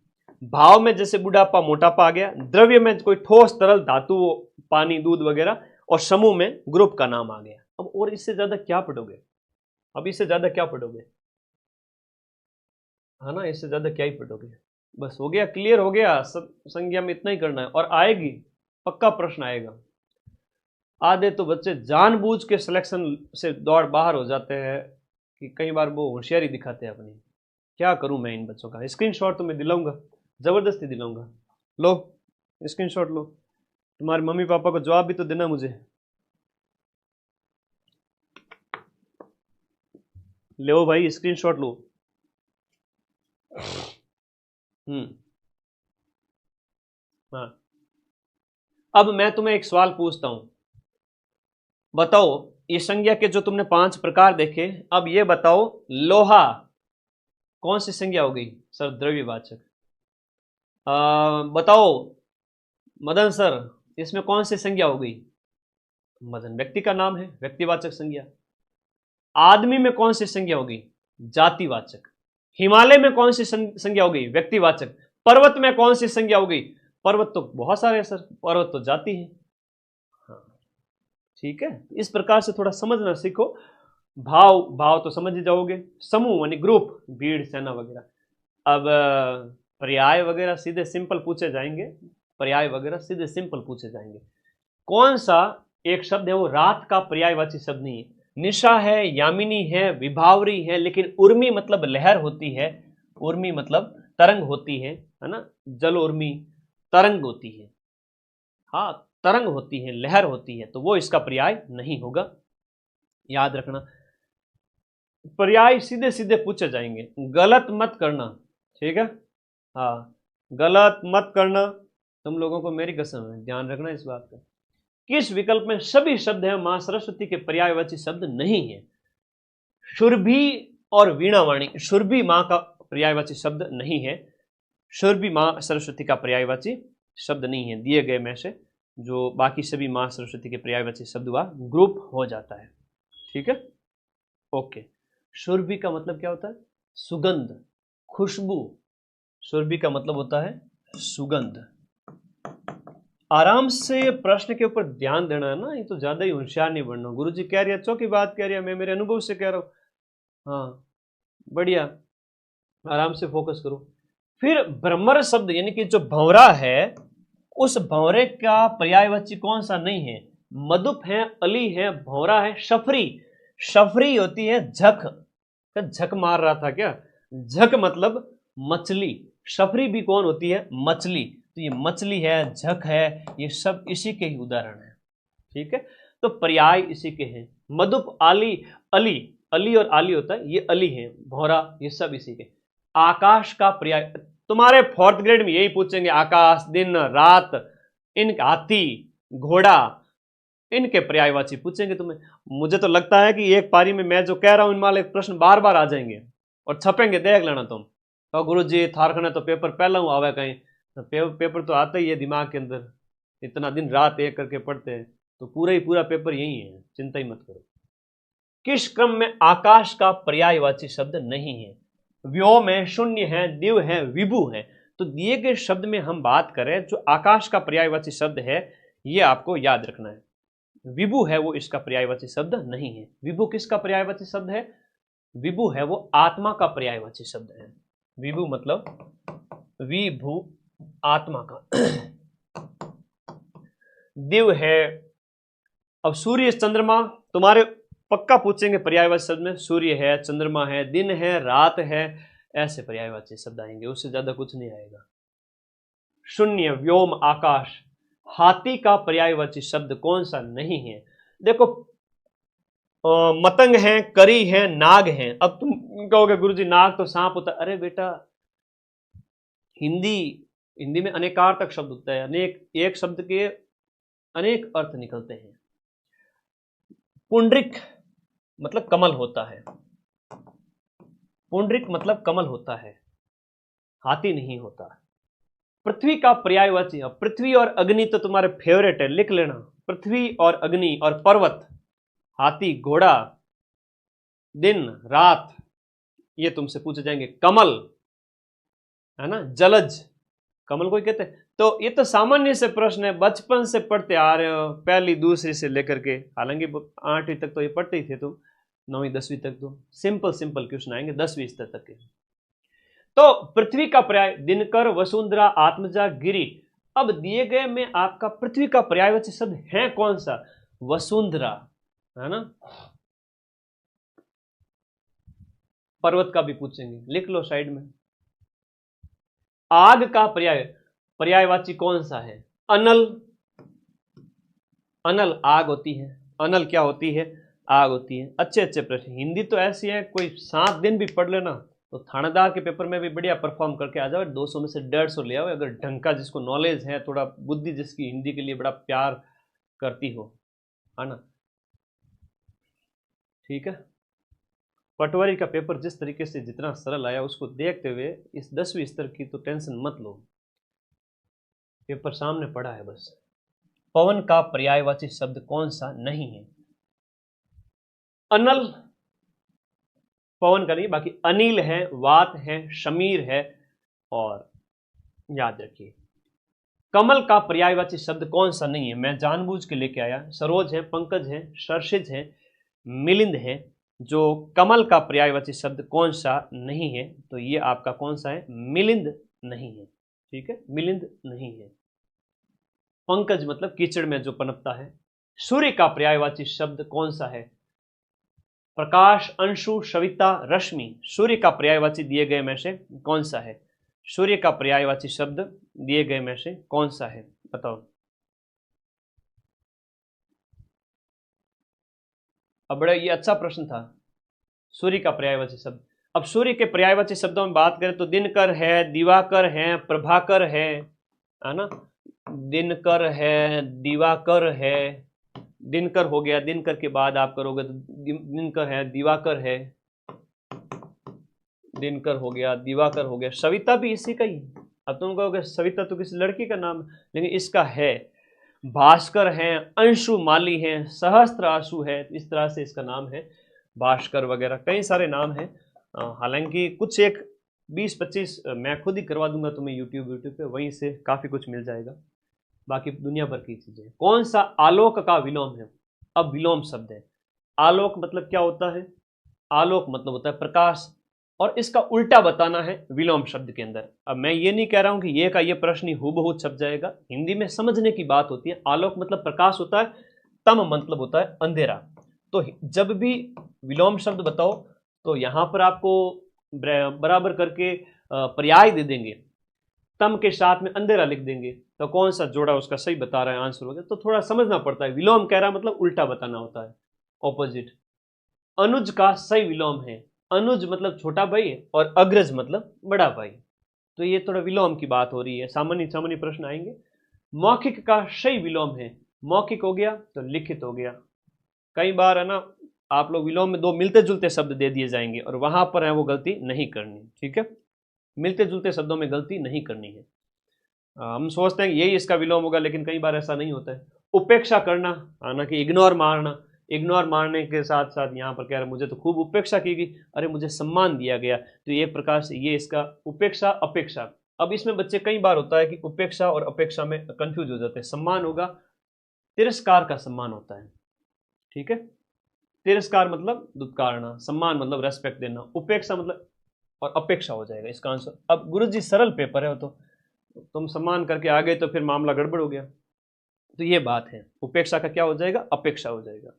भाव में जैसे बुढ़ापा, मोटापा आ गया। द्रव्य में कोई ठोस तरल धातु, पानी, दूध वगैरह। और समूह में ग्रुप का नाम आ गया। अब और इससे ज्यादा क्या पढ़ोगे, अब इससे ज्यादा क्या पढ़ोगे, है ना, इससे ज्यादा क्या ही पढ़ोगे। बस हो गया, क्लियर हो गया, सब संज्ञा में इतना ही करना है। और आएगी, पक्का प्रश्न आएगा। आधे तो बच्चे जानबूझ के सिलेक्शन से दौड़ बाहर हो जाते हैं कि कई बार वो होशियारी दिखाते हैं अपनी। क्या करूं मैं इन बच्चों का। स्क्रीनशॉट तो मैं दिलाऊंगा, जबरदस्ती दिलाऊंगा। लो स्क्रीनशॉट लो, तुम्हारे मम्मी पापा को जवाब भी तो देना मुझे। लो भाई, स्क्रीनशॉट लो। हाँ, अब मैं तुम्हें एक सवाल पूछता हूं, बताओ, ये संज्ञा के जो तुमने 5 प्रकार देखे, अब ये बताओ, लोहा कौन सी संज्ञा हो गई सर, द्रव्यवाचक। बताओ मदन सर, इसमें कौन सी संज्ञा हो गई, मदन व्यक्ति का नाम है, व्यक्तिवाचक संज्ञा। आदमी में कौन सी संज्ञा हो गई, जातिवाचक। हिमालय में कौन सी संज्ञा हो गई, व्यक्तिवाचक। पर्वत में कौन सी संज्ञा हो गई, पर्वत तो बहुत सारे हैं सर, पर्वत तो जाति है। हाँ, ठीक है। इस प्रकार से थोड़ा समझना सीखो। भाव, भाव तो समझ ही जाओगे। समूह यानी ग्रुप, भीड़, सेना वगैरह। अब पर्याय वगैरह सीधे सिंपल पूछे जाएंगे, पर्याय वगैरह सीधे सिंपल पूछे जाएंगे। कौन सा एक शब्द है वो रात का पर्यायवाची शब्द नहीं है। निशा है, यामिनी है, विभावरी है, लेकिन उर्मी मतलब लहर होती है, उर्मी मतलब तरंग होती है ना, जल उर्मी तरंग होती है। हाँ, तरंग होती है, लहर होती है, तो वो इसका पर्याय नहीं होगा, याद रखना। पर्याय सीधे सीधे पूछे जाएंगे, गलत मत करना। ठीक है। हाँ, गलत मत करना, तुम लोगों को मेरी कसम है, ध्यान रखना इस बात का। किस विकल्प में सभी शब्द हैं, मां सरस्वती के पर्यायवाची शब्द नहीं है। शुरभि और वीणावाणी, शुरभि मां का पर्यायवाची शब्द नहीं है, शुरभि मां सरस्वती का पर्यायवाची शब्द नहीं है। दिए गए में से जो बाकी सभी मां सरस्वती के पर्यायवाची शब्द हुआ ग्रुप हो जाता है। ठीक है, ओके। शुरभि का मतलब क्या होता है, सुगंध, खुशबू। शुरभि का मतलब होता है सुगंध। आराम से प्रश्न के ऊपर ध्यान देना है ना, ये तो ज्यादा ही होशियार नहीं बनना। गुरुजी कह रही है, अच्छों की बात कह रही है, मैं मेरे अनुभव से कह रहा हूं। हाँ, बढ़िया, आराम से फोकस करो। फिर भ्रमर शब्द यानी कि जो भंवरा है, उस भंवरे का पर्यायवाची कौन सा नहीं है। मधुप है, अली है, भंवरा है, शफरी। शफरी होती है झक, झक मार रहा था क्या, झक मतलब मछली। शफरी भी कौन होती है, मछली। तो ये मछली है, झक है, ये सब इसी के ही उदाहरण है। ठीक है, तो पर्याय इसी के हैं। मधुप, आली, अली, अली और आली होता है, ये अली है, भौरा, ये सब इसी के। आकाश का पर्याय तुम्हारे 4th ग्रेड में यही पूछेंगे, आकाश, दिन, रात, इन हाथी, घोड़ा, इनके पर्यायवाची पूछेंगे तुम्हें। मुझे तो लगता है कि एक पारी में मैं जो कह रहा हूं इनमें प्रश्न बार बार आ जाएंगे और छपेंगे, देख लेना तुम। तो गुरु जी थारखंड तो पेपर पहला हूं आवे कहीं, तो पेपर तो आता ही है दिमाग के अंदर, इतना दिन रात एक करके पढ़ते हैं। तो पूरा ही पूरा पेपर यही है, चिंता ही मत करो। किस क्रम में आकाश का पर्यायवाची शब्द नहीं है? व्योम है, शून्य है, दिव है, विभु है। तो दिए गए शब्द में हम बात करें, जो आकाश का पर्यायवाची शब्द है ये आपको याद रखना है। विभु है वो इसका पर्यायवाची शब्द नहीं है। विभु किसका पर्यायवाची शब्द है? विभु है वो आत्मा का पर्यायवाची शब्द है। विभु मतलब विभु, आत्मा का। दिव है, अब सूर्य चंद्रमा तुम्हारे पक्का पूछेंगे पर्यायवाची शब्द में, सूर्य है, चंद्रमा है, दिन है, रात है, ऐसे पर्यायवाची शब्द आएंगे, उससे ज्यादा कुछ नहीं आएगा। शून्य, व्योम, आकाश। हाथी का पर्यायवाची शब्द कौन सा नहीं है? देखो मतंग है, करी है, नाग है। अब तुम कहोगे गुरुजी नाग तो सांप होता है। अरे बेटा, हिंदी में अनेकार्थक शब्द होता है, अनेक, एक शब्द के अनेक अर्थ निकलते हैं। पुंडरिक मतलब कमल होता है, पुंडरिक मतलब कमल होता है, हाथी नहीं होता। पृथ्वी का पर्यायवाची, पृथ्वी और अग्नि तो तुम्हारे फेवरेट है, लिख लेना। पृथ्वी और अग्नि और पर्वत, हाथी, घोड़ा, दिन, रात, ये तुमसे पूछे जाएंगे। कमल है ना, जलज, कमल को ही कहते हैं। तो ये तो सामान्य से प्रश्न है, बचपन से पढ़ते आ रहे हो, पहली दूसरी से लेकर के, हालांकि 8वीं तक तो ये पढ़ते ही थे तुम, 9वीं 10वीं तक तो सिंपल क्वेश्चन आएंगे, 10वीं स्तर तक के। तो पृथ्वी का पर्याय दिनकर, वसुंधरा, आत्मजा, गिरि। अब दिए गए में आपका पृथ्वी का पर्यायवाची शब्द है कौन सा? वसुंधरा, है ना। पर्वत का भी पूछेंगे, लिख लो साइड में। आग का पर्यायवाची कौन सा है? अनल, अनल आग होती है। अनल क्या होती है? आग होती है। अच्छे प्रश्न। हिंदी तो ऐसी है, कोई 7 दिन भी पढ़ लेना तो थानेदार के पेपर में भी बढ़िया परफॉर्म करके आ जाओ। 200 में से 150 ले आओ, अगर ढंग का, जिसको नॉलेज है, थोड़ा बुद्धि जिसकी हिंदी के लिए बड़ा प्यार करती हो, है ना। ठीक है, पटवारी का पेपर जिस तरीके से जितना सरल आया, उसको देखते हुए इस 10वीं स्तर की तो टेंशन मत लो, पेपर सामने पड़ा है बस। पवन का पर्यायवाची शब्द कौन सा नहीं है? अनल, पवन का नहीं, बाकी अनिल है, वात है, शमीर है, और याद रखिए कमल का पर्यायवाची शब्द कौन सा नहीं है? मैं जानबूझ के लेके आया। सरोज है, पंकज है, सर्षिज है, मिलिंद है। जो कमल का पर्यायवाची शब्द कौन सा नहीं है, तो ये आपका कौन सा है? मिलिंद नहीं है। ठीक है, मिलिंद नहीं है। पंकज मतलब कीचड़ में जो पनपता है। सूर्य का पर्यायवाची शब्द कौन सा है? प्रकाश, अंशु, सविता, रश्मि। सूर्य का पर्यायवाची दिए गए में से कौन सा है? सूर्य का पर्यायवाची शब्द दिए गए में से कौन सा है? बताओ। अब बड़ा ये अच्छा प्रश्न था, सूर्य का पर्यायवाची शब्द। अब सूर्य के पर्यायवाची शब्दों में बात करें तो दिनकर है, दिवाकर है, प्रभाकर है ना। दिनकर है, दिवाकर है, दिनकर हो गया, दिनकर के बाद आप करोगे तो दिनकर है, दिवाकर है, दिनकर हो गया, दिवाकर हो गया। सविता भी इसी का ही। अब तुम कहोगे सविता तो किसी लड़की का नाम, लेकिन इसका है। भास्कर है, अंशु माली है, सहस्त्र आशु है, इस तरह से इसका नाम है भास्कर वगैरह, कई सारे नाम हैं। हालांकि कुछ एक 20-25 मैं खुद ही करवा दूंगा तुम्हें यूट्यूब पे, वहीं से काफ़ी कुछ मिल जाएगा। बाकी दुनिया भर की चीज़ें। कौन सा आलोक का विलोम है? अब विलोम शब्द है। आलोक मतलब क्या होता है? आलोक मतलब होता है प्रकाश, और इसका उल्टा बताना है विलोम शब्द के अंदर। अब मैं ये नहीं कह रहा हूं कि ये का ये प्रश्न ही हूबहू छप जाएगा, हिंदी में समझने की बात होती है। आलोक मतलब प्रकाश होता है, तम मतलब होता है अंधेरा। तो जब भी विलोम शब्द बताओ तो यहां पर आपको बराबर करके पर्याय दे देंगे, तम के साथ में अंधेरा लिख देंगे, तो कौन सा जोड़ा उसका सही बता रहा है आंसर होगा। तो थोड़ा समझना पड़ता है। विलोम कह रहा मतलब उल्टा बताना होता है, ऑपोजिट। अनुज का सही विलोम है, अनुज मतलब छोटा भाई और अग्रज मतलब बड़ा भाई। तो ये थोड़ा विलोम की बात हो रही है, सामान्य प्रश्न आएंगे। मौखिक का सही विलोम है, मौखिक हो गया तो लिखित हो गया। कई बार है ना, आप लोग विलोम में 2 मिलते जुलते शब्द दे दिए जाएंगे और वहां पर है वो गलती नहीं करनी। ठीक है, मिलते जुलते शब्दों में गलती नहीं करनी है। हम सोचते हैं यही इसका विलोम होगा, लेकिन कई बार ऐसा नहीं होता है। उपेक्षा करना, ना कि इग्नोर मारना। इग्नोर मारने के साथ साथ यहाँ पर कह रहे मुझे तो खूब उपेक्षा की गई, अरे मुझे सम्मान दिया गया, तो एक प्रकार से ये इसका उपेक्षा अपेक्षा। अब इसमें बच्चे कई बार होता है कि उपेक्षा और अपेक्षा में कंफ्यूज हो जाते हैं। सम्मान होगा, तिरस्कार का सम्मान होता है, ठीक है। तिरस्कार मतलब दुत्कारना, सम्मान मतलब रेस्पेक्ट देना, उपेक्षा मतलब और अपेक्षा हो जाएगा इसका आंसर। अब गुरुजी सरल पेपर है, तो तुम सम्मान करके आ गए तो फिर मामला गड़बड़ हो गया। तो ये बात है, उपेक्षा का क्या हो जाएगा, अपेक्षा हो जाएगा।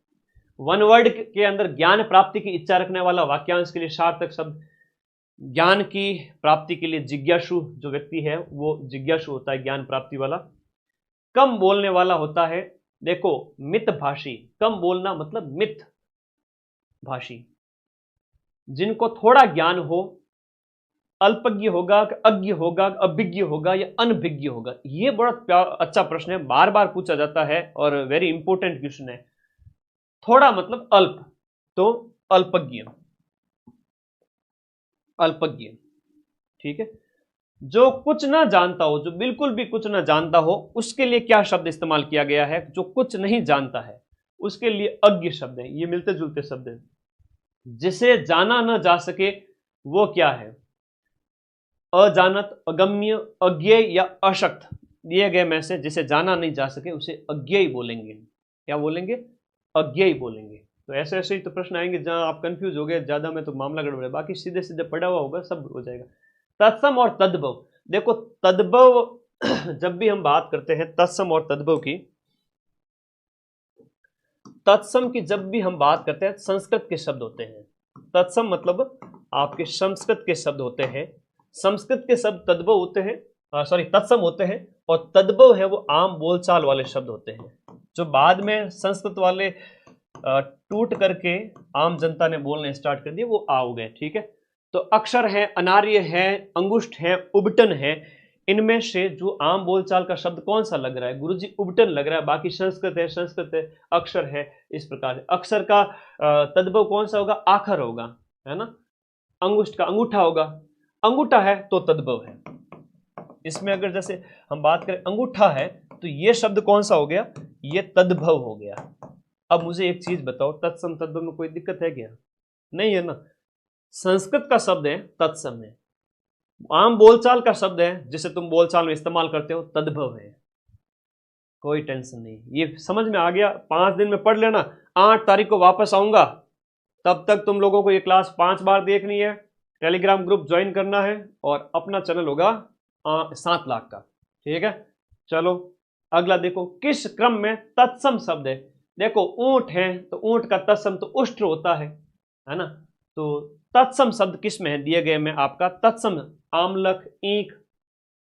वन वर्ड के अंदर ज्ञान प्राप्ति की इच्छा रखने वाला वाक्यांश के लिए सार्थक शब्द, ज्ञान की प्राप्ति के लिए जिज्ञासु जो व्यक्ति है वो जिज्ञासु होता है, ज्ञान प्राप्ति वाला। कम बोलने वाला होता है, देखो मित भाषी, कम बोलना मतलब मित भाषी, जिनको थोड़ा ज्ञान हो, अल्पज्ञ होगा, अज्ञ होगा, अभिज्ञ होगा या अनभिज्ञ होगा। ये बड़ा अच्छा प्रश्न है, बार बार पूछा जाता है और वेरी इंपॉर्टेंट क्वेश्चन है। थोड़ा मतलब अल्प, तो अल्पज्ञ, अल्पज्ञ, ठीक है। जो कुछ ना जानता हो, जो बिल्कुल भी कुछ ना जानता हो, उसके लिए क्या शब्द इस्तेमाल किया गया है, जो कुछ नहीं जानता है उसके लिए अज्ञ शब्द है। ये मिलते जुलते शब्द है। जिसे जाना न जा सके वो क्या है, अजानत, अगम्य, अज्ञेय या अशक्त। दिए गए में से जिसे जाना नहीं जा सके उसे अज्ञेय बोलेंगे। क्या बोलेंगे, अज्ञेय बोलेंगे। तो ऐसे ऐसे ही तो प्रश्न आएंगे जहां आप कंफ्यूज हो गए ज्यादा में तो मामला गड़बड़ है, बाकी सीधे सीधे पढ़ा हुआ होगा सब हो जाएगा। तत्सम और तद्भव, देखो तद्भव जब भी हम बात करते हैं तत्सम और तद्भव की, तत्सम की जब भी हम बात करते हैं संस्कृत के शब्द होते हैं। तत्सम मतलब आपके संस्कृत के शब्द होते हैं, संस्कृत के शब्द तद्भव होते हैं, सॉरी तत्सम होते हैं, और तद्भव है वो आम बोलचाल वाले शब्द होते हैं जो बाद में संस्कृत वाले टूट करके आम जनता ने बोलने स्टार्ट कर दिए, वो आ गए, ठीक है। तो अक्षर है, अनार्य है, अंगुष्ठ है, उबटन है, इनमें से जो आम बोलचाल का शब्द कौन सा लग रहा है, गुरुजी उबटन लग रहा है, बाकी संस्कृत है, संस्कृत है, अक्षर है। इस प्रकार अक्षर का तद्भव कौन सा होगा, आखर होगा, है ना। अंगुष्ठ का अंगूठा होगा, अंगूठा है तो तद्भव है। इसमें अगर जैसे हम बात करें अंगूठा है तो ये शब्द कौन सा हो गया, ये तद्भव हो गया। अब मुझे एक चीज बताओ, तत्सम तद्भव में कोई दिक्कत है क्या, नहीं है ना। संस्कृत का शब्द है तत्सम है, आम बोलचाल का शब्द है जिसे तुम बोलचाल में इस्तेमाल करते हो तद्भव है, कोई टेंशन नहीं। ये समझ में आ गया, 5 दिन में पढ़ लेना। 8 तारीख को वापस आऊंगा, तब तक तुम लोगों को ये क्लास 5 बार देखनी है, टेलीग्राम ग्रुप ज्वाइन करना है और अपना चैनल होगा 7 लाख का, ठीक है। चलो अगला देखो, किस क्रम में तत्सम शब्द है। देखो ऊंट है तो ऊंट का तत्सम तो उष्ट्र होता है ना। तो तत्सम शब्द किस में है, दिए गए में आपका तत्सम आमलक, ईख,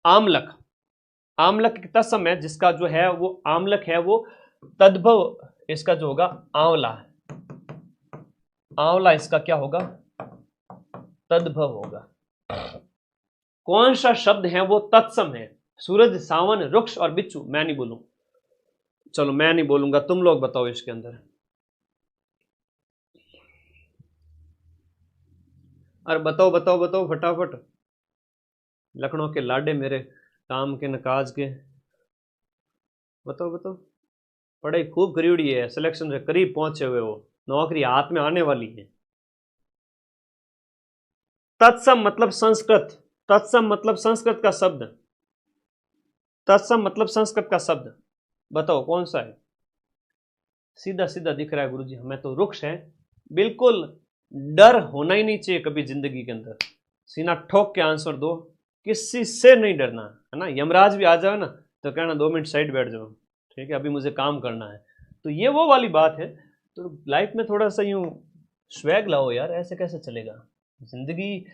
आमलक, आमलक तत्सम है, जिसका जो है वो आमलक है वो तद्भव इसका जो होगा आंवला है, आंवला इसका क्या होगा, तद्भव होगा। कौन सा शब्द है वो तत्सम है, सूरज, सावन, वृक्ष और बिच्छू। मैं नहीं बोलूं, चलो मैं नहीं बोलूंगा, तुम लोग बताओ इसके अंदर। अरे बताओ बताओ बताओ फटाफट, लखनऊ के लाडे मेरे, काम के न काज के, बताओ बताओ। पढ़ाई खूब करीबड़ी है, सिलेक्शन से करीब पहुंचे हुए हो, नौकरी हाथ में आने वाली है। तत्सम मतलब संस्कृत, तत्सम मतलब संस्कृत का शब्द, तत्सम मतलब संस्कृत का शब्द, बताओ कौन सा है। सीधा सीधा दिख रहा है गुरुजी हमें तो, वृक्ष है। बिल्कुल डर होना ही नहीं चाहिए कभी जिंदगी के अंदर, सीना ठोक के आंसर दो, किसी से नहीं डरना, है ना। यमराज भी आ जाओ ना तो कहना 2 मिनट साइड बैठ जाओ, ठीक है, अभी मुझे काम करना है। तो ये वो वाली बात है। तो लाइफ में थोड़ा सा यूं स्वैग लाओ यार, ऐसे कैसे चलेगा जिंदगी।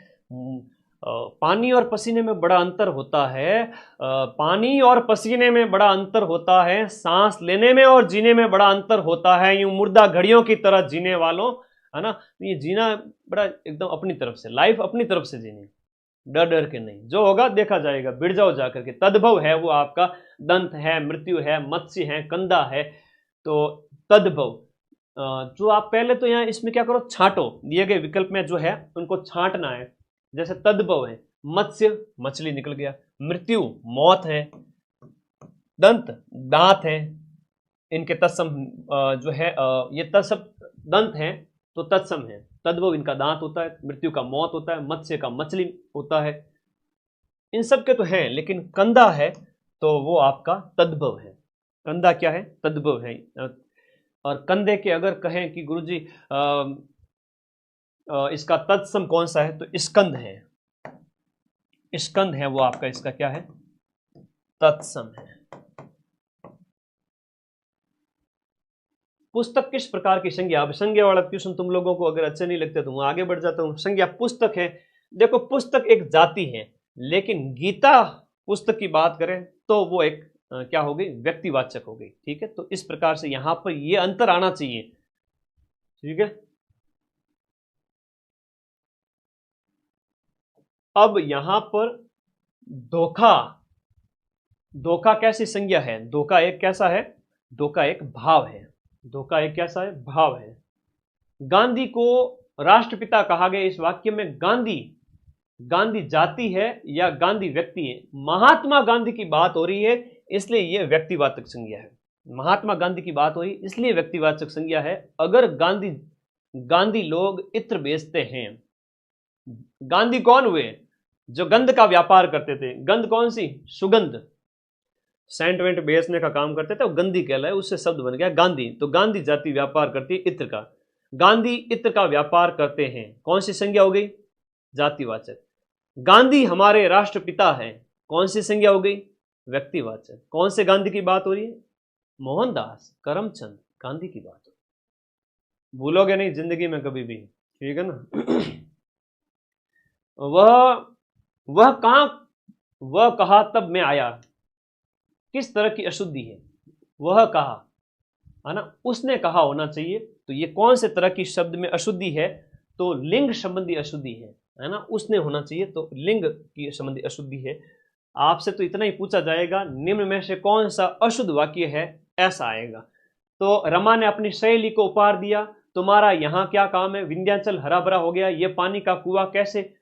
पानी और पसीने में बड़ा अंतर होता है, पानी और पसीने में बड़ा अंतर होता है, सांस लेने में और जीने में बड़ा अंतर होता है। यूं मुर्दा घड़ियों की तरह जीने वालों, है ना। ये जीना बड़ा एकदम अपनी तरफ से, लाइफ अपनी तरफ से जीनी, डर डर के नहीं, जो होगा देखा जाएगा, बिड़ जाओ जाकर के। तद्भव है वो आपका दंत है, मृत्यु है, मत्स्य है, कंधा है, तो तद्भव। जो आप पहले तो यहाँ इसमें क्या करो, छांटो, दिए गए विकल्प में जो है उनको छांटना है। जैसे तद्भव है, मत्स्य मछली निकल गया, मृत्यु मौत है, दंत दांत है, इनके तत्सम जो है ये तत्सम दंत हैं तो तत्सम है। तद्भव इनका दांत होता है, मृत्यु का मौत होता है, मत्स्य का मछली होता है, इन सब के तो हैं, लेकिन कंधा है तो वो आपका तद्भव है। कंधा क्या है? तद्भव है। और कंधे के अगर कहें कि गुरुजी इसका तत्सम कौन सा है, तो स्कंद है। स्कंद है वो आपका, इसका क्या है? तत्सम है। पुस्तक किस प्रकार की संज्ञा? अब संज्ञा वाला क्वेश्चन तुम लोगों को अगर अच्छे नहीं लगते तो मैं आगे बढ़ जाता हूं। संज्ञा पुस्तक है। देखो पुस्तक एक जाति है, लेकिन गीता पुस्तक की बात करें तो वो एक क्या हो गई? व्यक्तिवाचक हो गई। ठीक है, तो इस प्रकार से यहां पर ये अंतर आना चाहिए। ठीक है, अब यहां पर धोखा, धोखा कैसी संज्ञा है? धोखा एक कैसा है? धोखा एक भाव है। धोखा एक कैसा है? भाव है। गांधी को राष्ट्रपिता कहा गया इस वाक्य में। गांधी, गांधी जाति है या गांधी व्यक्ति है? महात्मा गांधी की बात हो रही है, इसलिए यह व्यक्तिवाचक संज्ञा है। महात्मा गांधी की बात हो रही इसलिए व्यक्तिवाचक संज्ञा है। अगर गांधी लोग इत्र बेचते हैं, गांधी कौन हुए? जो गंध का व्यापार करते थे। गंध कौन सी? सुगंध, सेंट वेंट बेचने का काम करते थे, वो गंधी कहलाए, उससे शब्द बन गया गांधी। तो गांधी जाति व्यापार करती है इत्र का। गांधी इत्र का व्यापार करते हैं, कौन सी संज्ञा हो गई? जातिवाचक। गांधी हमारे राष्ट्रपिता हैं, कौन सी संज्ञा हो गई? व्यक्तिवाचक। कौन से गांधी की बात हो रही है? मोहनदास करमचंद गांधी की बात हो। भूलोगे नहीं जिंदगी में कभी भी, ठीक है ना। वह कहा तब मैं आया, किस तरह की अशुद्धि है? वह कहा, है ना, उसने कहा होना चाहिए। तो ये कौन से तरह की शब्द में अशुद्धि है? तो लिंग संबंधी अशुद्धि है ना, उसने होना चाहिए, तो लिंग की संबंधी अशुद्धि है। आपसे तो इतना ही पूछा जाएगा, निम्न में से कौन सा अशुद्ध वाक्य है, ऐसा आएगा। तो रमा ने अपनी सहेली को उपहार दिया, तुम्हारा यहां क्या काम है? विंध्याचल हरा भरा हो गया, ये पानी का कुआं कैसे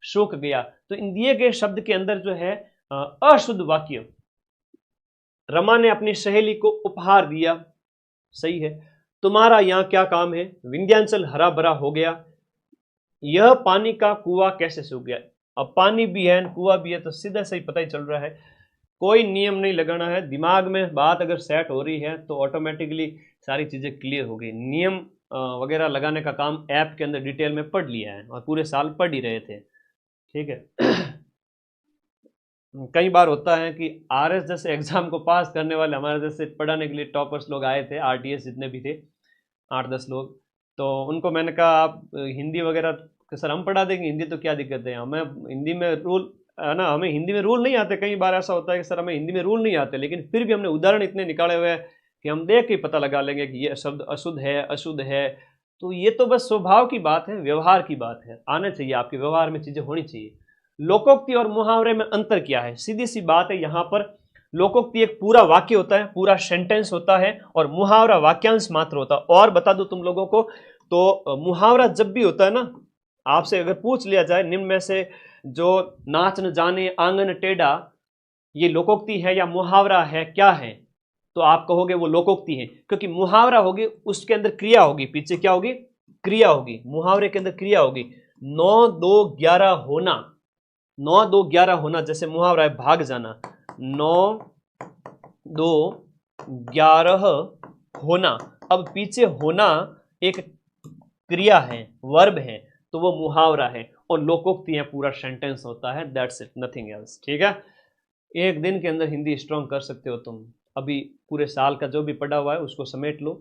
सूख गया? तो इन दिए गए शब्द के अंदर जो है अशुद्ध वाक्य, रमा ने अपनी सहेली को उपहार दिया, सही है। तुम्हारा यहां क्या काम है? विंध्याचल हरा भरा हो गया, यह पानी का कुआं कैसे सूख गया? अब पानी भी है, कुआं भी है, तो सीधा सही पता ही चल रहा है। कोई नियम नहीं लगाना है, दिमाग में बात अगर सेट हो रही है तो ऑटोमेटिकली सारी चीजें क्लियर हो गई। नियम वगैरह लगाने का काम ऐप के अंदर डिटेल में पढ़ लिया है और पूरे साल पढ़ ही रहे थे। ठीक है। कई बार होता है कि आरएस जैसे एग्जाम को पास करने वाले हमारे जैसे पढ़ाने के लिए टॉपर्स लोग आए थे, आरटीएस जितने भी थे 8-10 लोग, तो उनको मैंने कहा आप हिंदी वगैरह सर हम पढ़ा देंगे, हिंदी तो क्या दिक्कत है, हमें हिंदी में रूल है ना, हमें हिंदी में रूल नहीं आते। कई बार ऐसा होता है कि सर हमें हिंदी में रूल नहीं आते, लेकिन फिर भी हमने उदाहरण इतने निकाले हुए हैं कि हम देख के पता लगा लेंगे कि ये शब्द अशुद्ध है, अशुद्ध है। तो ये तो बस स्वभाव की बात है, व्यवहार की बात है, आना चाहिए, आपके व्यवहार में चीजें होनी चाहिए। लोकोक्ति और मुहावरे में अंतर क्या है? सीधी सी बात है, यहां पर लोकोक्ति एक पूरा वाक्य होता है, पूरा सेंटेंस होता है, और मुहावरा वाक्यांश मात्र होता है। और बता दो तुम लोगों को, तो मुहावरा जब भी होता है ना, आपसे अगर पूछ लिया जाए निम्न में से जो नाच न जाने आंगन टेढ़ा, ये लोकोक्ति है या मुहावरा है, क्या है? तो आप कहोगे वो लोकोक्ति है, क्योंकि मुहावरा होगी उसके अंदर क्रिया होगी, पीछे क्या होगी? क्रिया होगी। मुहावरे के अंदर क्रिया होगी। 9 2 11 होना, 9 2 11 होना, जैसे मुहावरा है भाग जाना, 9 2 11 होना। अब पीछे होना एक क्रिया है, वर्ब है, तो वो मुहावरा है। और लोकोक्ति है पूरा सेंटेंस होता है, दैट्स इट, नथिंग एल्स। ठीक है, एक दिन के अंदर हिंदी स्ट्रॉन्ग कर सकते हो तुम। अभी पूरे साल का जो भी पढ़ा हुआ है उसको समेट लो,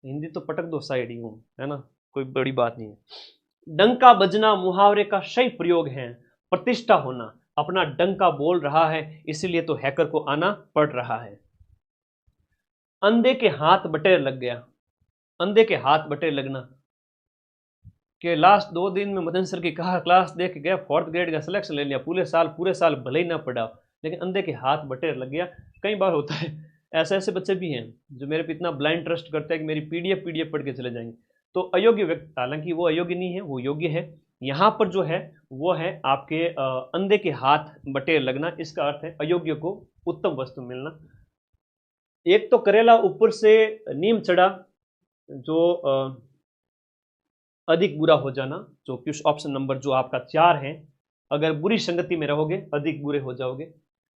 हिंदी तो पटक दो साइड ही हूं, है ना, कोई बड़ी बात नहीं है। डंका बजना मुहावरे का सही प्रयोग है। प्रतिष्ठा होना, अपना डंका बोल रहा है इसीलिए तो हैकर को आना पड़ रहा है। अंधे के हाथ बटेर लग गया, अंधे के हाथ बटेर लगना कि लास्ट 2 दिन में मदन सर की कहा क्लास देख के गया, 4th ग्रेड का सिलेक्शन ले लिया, पूरे साल भले ही ना पढ़ा, लेकिन अंधे के हाथ बटेर लग गया। कई बार होता है, ऐसे ऐसे बच्चे भी हैं जो मेरे पे इतना ब्लाइंड ट्रस्ट करते हैं कि मेरी पीडीएफ पढ़ के चले जाएंगे। तो अयोग्य व्यक्ति, हालांकि वो अयोग्य नहीं है, वो योग्य है। यहाँ पर जो है वो है आपके अंधे के हाथ बटेर लगना, इसका अर्थ है अयोग्य को उत्तम वस्तु मिलना। एक तो करेला ऊपर से नीम चढ़ा, जो अधिक बुरा हो जाना, जो क्वेश्चन ऑप्शन नंबर जो आपका 4 है, अगर बुरी संगति में रहोगे अधिक बुरे हो जाओगे।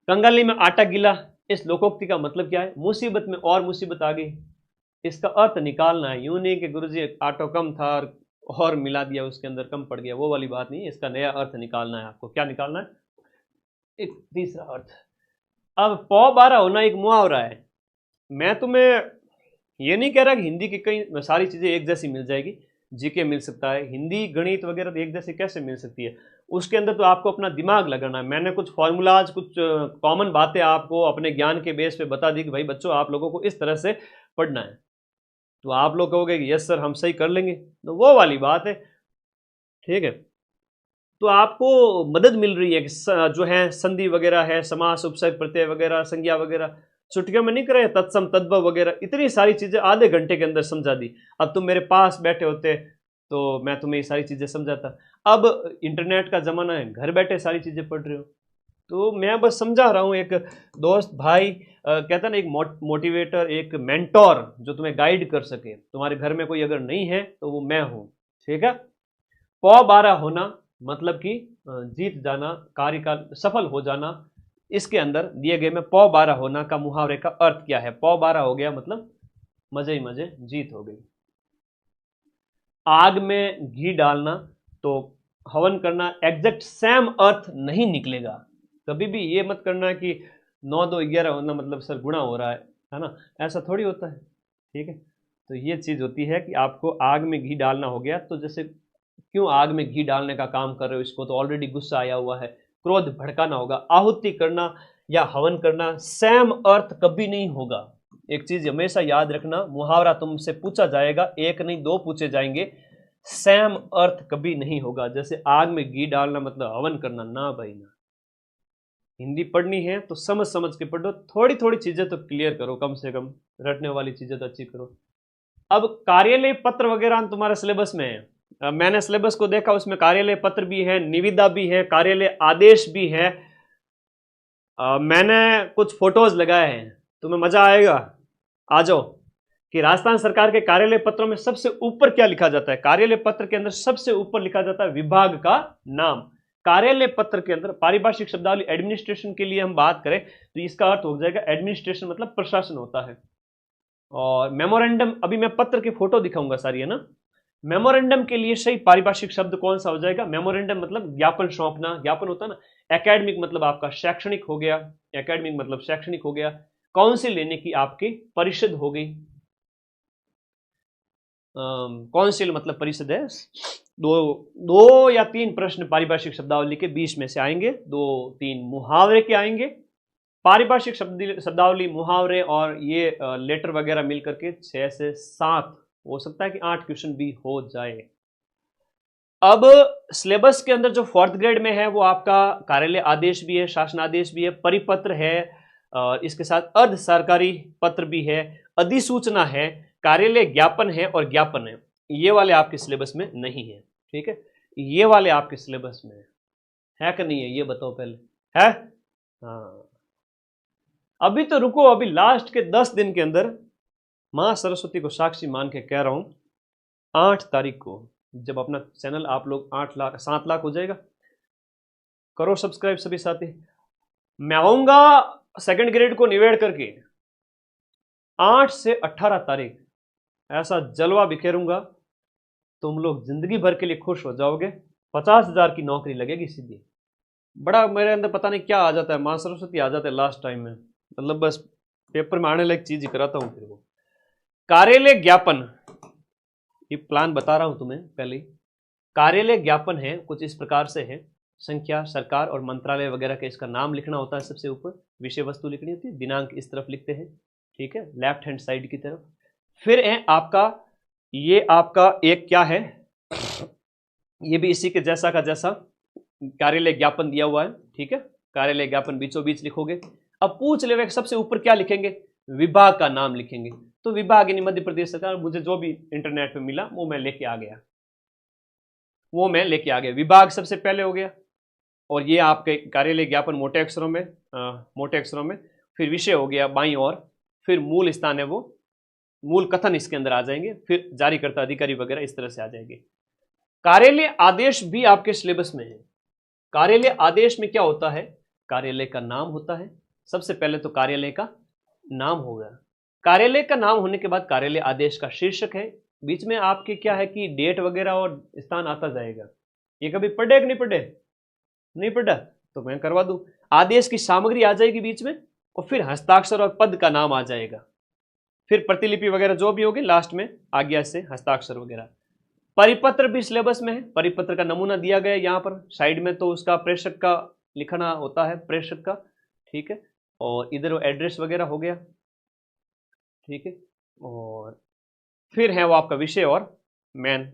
कंगाली में आटा गीला, इस लोकोक्ति का मतलब क्या है? मुसीबत में और मुसीबत आ गई, इसका अर्थ निकालना है। यूं नहीं कि गुरुजी आटा कम था और मिला दिया उसके अंदर, कम पड़ गया, वो वाली बात नहीं। इसका नया अर्थ निकालना है आपको। क्या निकालना है? एक तीसरा अर्थ। अब पौ 12 होना एक मुहावरा है। मैं तुम्हें ये नहीं कह रहा कि हिंदी की कई सारी चीजें एक जैसी मिल जाएगी, जीके मिल सकता है, हिंदी गणित वगैरह एक जैसे कैसे मिल सकती है, उसके अंदर तो आपको अपना दिमाग लगाना है। मैंने कुछ फॉर्मूलाज, कुछ कॉमन बातें आपको अपने ज्ञान के बेस पे बता दी कि भाई बच्चों आप लोगों को इस तरह से पढ़ना है, तो आप लोग कहोगे कि यस सर हम सही कर लेंगे, तो वो वाली बात है। ठीक है, तो आपको मदद मिल रही है कि जो है संधि वगैरह है, समास, उपसर्ग, प्रत्यय वगैरह, संज्ञा वगैरह, छुट्टियों में नहीं करे, तत्सम, तद्भव वगैरह, इतनी सारी चीजें आधे घंटे के अंदर समझा दी। अब तुम मेरे पास बैठे होते तो मैं तुम्हें ये सारी चीजें समझाता। अब इंटरनेट का जमाना है, घर बैठे सारी चीजें पढ़ रहे हो, तो मैं बस समझा रहा हूँ। एक दोस्त भाई कहता ना, एक मोटिवेटर, एक मेंटोर जो तुम्हें गाइड कर सके। तुम्हारे घर में कोई अगर नहीं है तो वो मैं हूँ। ठीक है, पौ 12 होना मतलब कि जीत जाना, कार्य का सफल हो जाना। इसके अंदर दिए गए में पौ 12 होना का मुहावरे का अर्थ क्या है? पौ 12 हो गया मतलब मजे ही मजे, जीत हो गई। आग में घी डालना तो हवन करना, एग्जैक्ट सेम अर्थ नहीं निकलेगा। कभी भी ये मत करना कि 9 2 11 होना मतलब सर गुणा हो रहा है ना, ऐसा थोड़ी होता है। ठीक है, तो ये चीज होती है कि आपको आग में घी डालना हो गया, तो जैसे क्यों आग में घी डालने का काम कर रहे हो, इसको तो ऑलरेडी गुस्सा आया हुआ है, क्रोध भड़काना होगा। आहुति करना या हवन करना सेम अर्थ कभी नहीं होगा। एक चीज हमेशा याद रखना, मुहावरा तुमसे पूछा जाएगा, एक नहीं 2 पूछे जाएंगे, सेम अर्थ कभी नहीं होगा। जैसे आग में घी डालना मतलब हवन करना, ना भाई ना। हिंदी पढ़नी है तो समझ समझ के पढ़ो, थोड़ी थोड़ी चीजें तो क्लियर करो, कम से कम रटने वाली चीजें तो अच्छी करो। अब कार्यालय पत्र वगैरह तुम्हारे सिलेबस में है। मैंने सिलेबस को देखा, उसमें कार्यालय पत्र भी है, निविदा भी है, कार्यालय आदेश भी है। मैंने कुछ फोटोज लगाए हैं, तुम्हें मजा आएगा, आ जाओ। कि राजस्थान सरकार के कार्यालय पत्रों में सबसे ऊपर क्या लिखा जाता है? कार्यालय पत्र के अंदर सबसे ऊपर लिखा जाता है विभाग का नाम। कार्यालय पत्र के अंदर पारिभाषिक शब्दावली एडमिनिस्ट्रेशन के लिए हम बात करें तो इसका अर्थ हो जाएगा एडमिनिस्ट्रेशन मतलब प्रशासन होता है। और मेमोरेंडम, अभी मैं पत्र की फोटो दिखाऊंगा सारी, है ना। मेमोरेंडम के लिए सही पारिभाषिक शब्द कौन सा हो जाएगा? मेमोरेंडम मतलब ज्ञापन सौंपना, ज्ञापन होता है ना। एकेडमिक मतलब आपका शैक्षणिक हो गया, एकेडमिक मतलब शैक्षणिक हो गया। काउंसिल लेने की आपकी परिषद हो गई, काउंसिल मतलब परिषद है। दो या 3 प्रश्न पारिभाषिक शब्दावली के 20 में से आएंगे, 2-3 मुहावरे के आएंगे। पारिभाषिक शब्दावली, मुहावरे और ये लेटर वगैरह मिलकर के 6 से 7, हो सकता है कि 8 क्वेश्चन भी हो जाए। अब सिलेबस के अंदर जो 4th ग्रेड में है वो आपका कार्यालय आदेश भी है, शासनादेश भी है, परिपत्र है, इसके साथ अर्ध सरकारी पत्र भी है, अधिसूचना है, कार्यालय ज्ञापन है और ज्ञापन है। ये वाले आपके सिलेबस में नहीं है। ठीक है, ये वाले आपके सिलेबस में है कि नहीं है, ये बताओ पहले। है? हाँ, अभी तो रुको, अभी लास्ट के 10 दिन के अंदर मां सरस्वती को साक्षी मान के कह रहा हूं, 8 तारीख को जब अपना चैनल आप लोग 7 लाख हो जाएगा, करो सब्सक्राइब सभी साथी। मैं आऊंगा 2nd ग्रेड को निवेड़ करके 8 से 18 तारीख, ऐसा जलवा बिखेरूंगा, तुम लोग जिंदगी भर के लिए खुश हो जाओगे। 50,000 की नौकरी लगेगी सीधी। बड़ा मेरे अंदर पता नहीं क्या आ जाता है, मां सरस्वती आ जाते हैं लास्ट टाइम में, मतलब बस पेपर में आने लायक चीज ही कराता हूं फिर वो। कार्यालय ज्ञापन, ये प्लान बता रहा हूं तुम्हें पहले ही। कार्यालय ज्ञापन है कुछ इस प्रकार से है, संख्या, सरकार और मंत्रालय वगैरह के इसका नाम लिखना होता है सबसे ऊपर, विषय वस्तु लिखनी होती है, दिनांक इस तरफ लिखते हैं। ठीक है, लेफ्ट हैंड साइड की तरफ। फिर है आपका, ये आपका एक क्या है, ये भी इसी के जैसा का जैसा कार्यालय ज्ञापन दिया हुआ है। ठीक है, कार्यालय ज्ञापन बीचों बीच लिखोगे। अब पूछ ले सबसे ऊपर क्या लिखेंगे? विभाग का नाम लिखेंगे। तो विभाग यानी मध्य प्रदेश सरकार, मुझे जो भी इंटरनेट पे मिला वो मैं लेके आ गया, विभाग सबसे पहले हो गया। और ये आपके कार्यालय ज्ञापन मोटे अक्षरों में, फिर विषय हो गया बाईं ओर। फिर मूल स्थान है वो, मूल कथन इसके अंदर आ जाएंगे, फिर जारीकर्ता अधिकारी वगैरह इस तरह से आ जाएंगे। कार्यालय आदेश भी आपके सिलेबस में है। कार्यालय आदेश में क्या होता है, कार्यालय का नाम होता है। सबसे पहले तो कार्यालय का नाम होगा, कार्यालय का नाम होने के बाद कार्यालय आदेश का शीर्षक है, बीच में आपके क्या है कि डेट वगैरह और स्थान आता जाएगा। ये कभी पढ़े कि नहीं पढ़े? नहीं पढ़ा तो मैं करवा दूं। आदेश की सामग्री आ जाएगी बीच में, और फिर हस्ताक्षर और पद का नाम आ जाएगा, फिर प्रतिलिपि वगैरह जो भी होगी लास्ट में आज्ञा से हस्ताक्षर वगैरह। परिपत्र भी सिलेबस में है, परिपत्र का नमूना दिया गया यहाँ पर साइड में, तो उसका प्रेषक का लिखना होता है, प्रेषक का, ठीक है। और इधर एड्रेस वगैरह हो गया, ठीक है। और फिर है वो आपका विषय और मैन।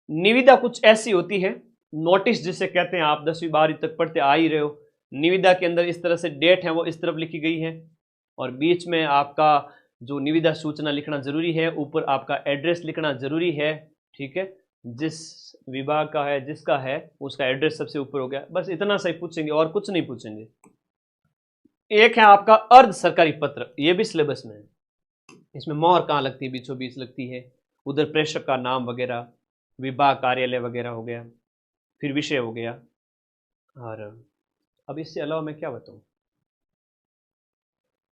निविदा कुछ ऐसी होती है, नोटिस जिसे कहते हैं, आप 10वीं 12वीं तक पढ़ते आ ही रहे हो। निविदा के अंदर इस तरह से डेट है वो इस तरफ लिखी गई है, और बीच में आपका जो निविदा सूचना लिखना जरूरी है, ऊपर आपका एड्रेस लिखना जरूरी है, ठीक है। जिस विभाग का है, जिसका है, उसका एड्रेस सबसे ऊपर हो गया, बस इतना सही पूछेंगे और कुछ नहीं पूछेंगे। एक है आपका अर्ध सरकारी पत्र, ये भी सिलेबस में है। इसमें मोहर कहाँ लगती है, बीचों बीच लगती है, उधर प्रेषक का नाम वगैरह, विभाग कार्यालय वगैरह हो गया, फिर विषय हो गया। और अब इससे अलावा मैं क्या बताऊं?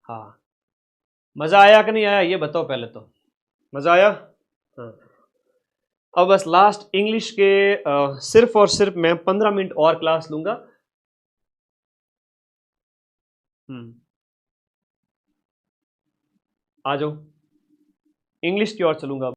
हाँ, मजा आया कि नहीं आया ये बताओ पहले तो। मजा आया? हाँ। अब बस लास्ट इंग्लिश के सिर्फ और सिर्फ मैं 15 मिनट और क्लास लूंगा। आ जाओ, इंग्लिश की ओर चलूंगा।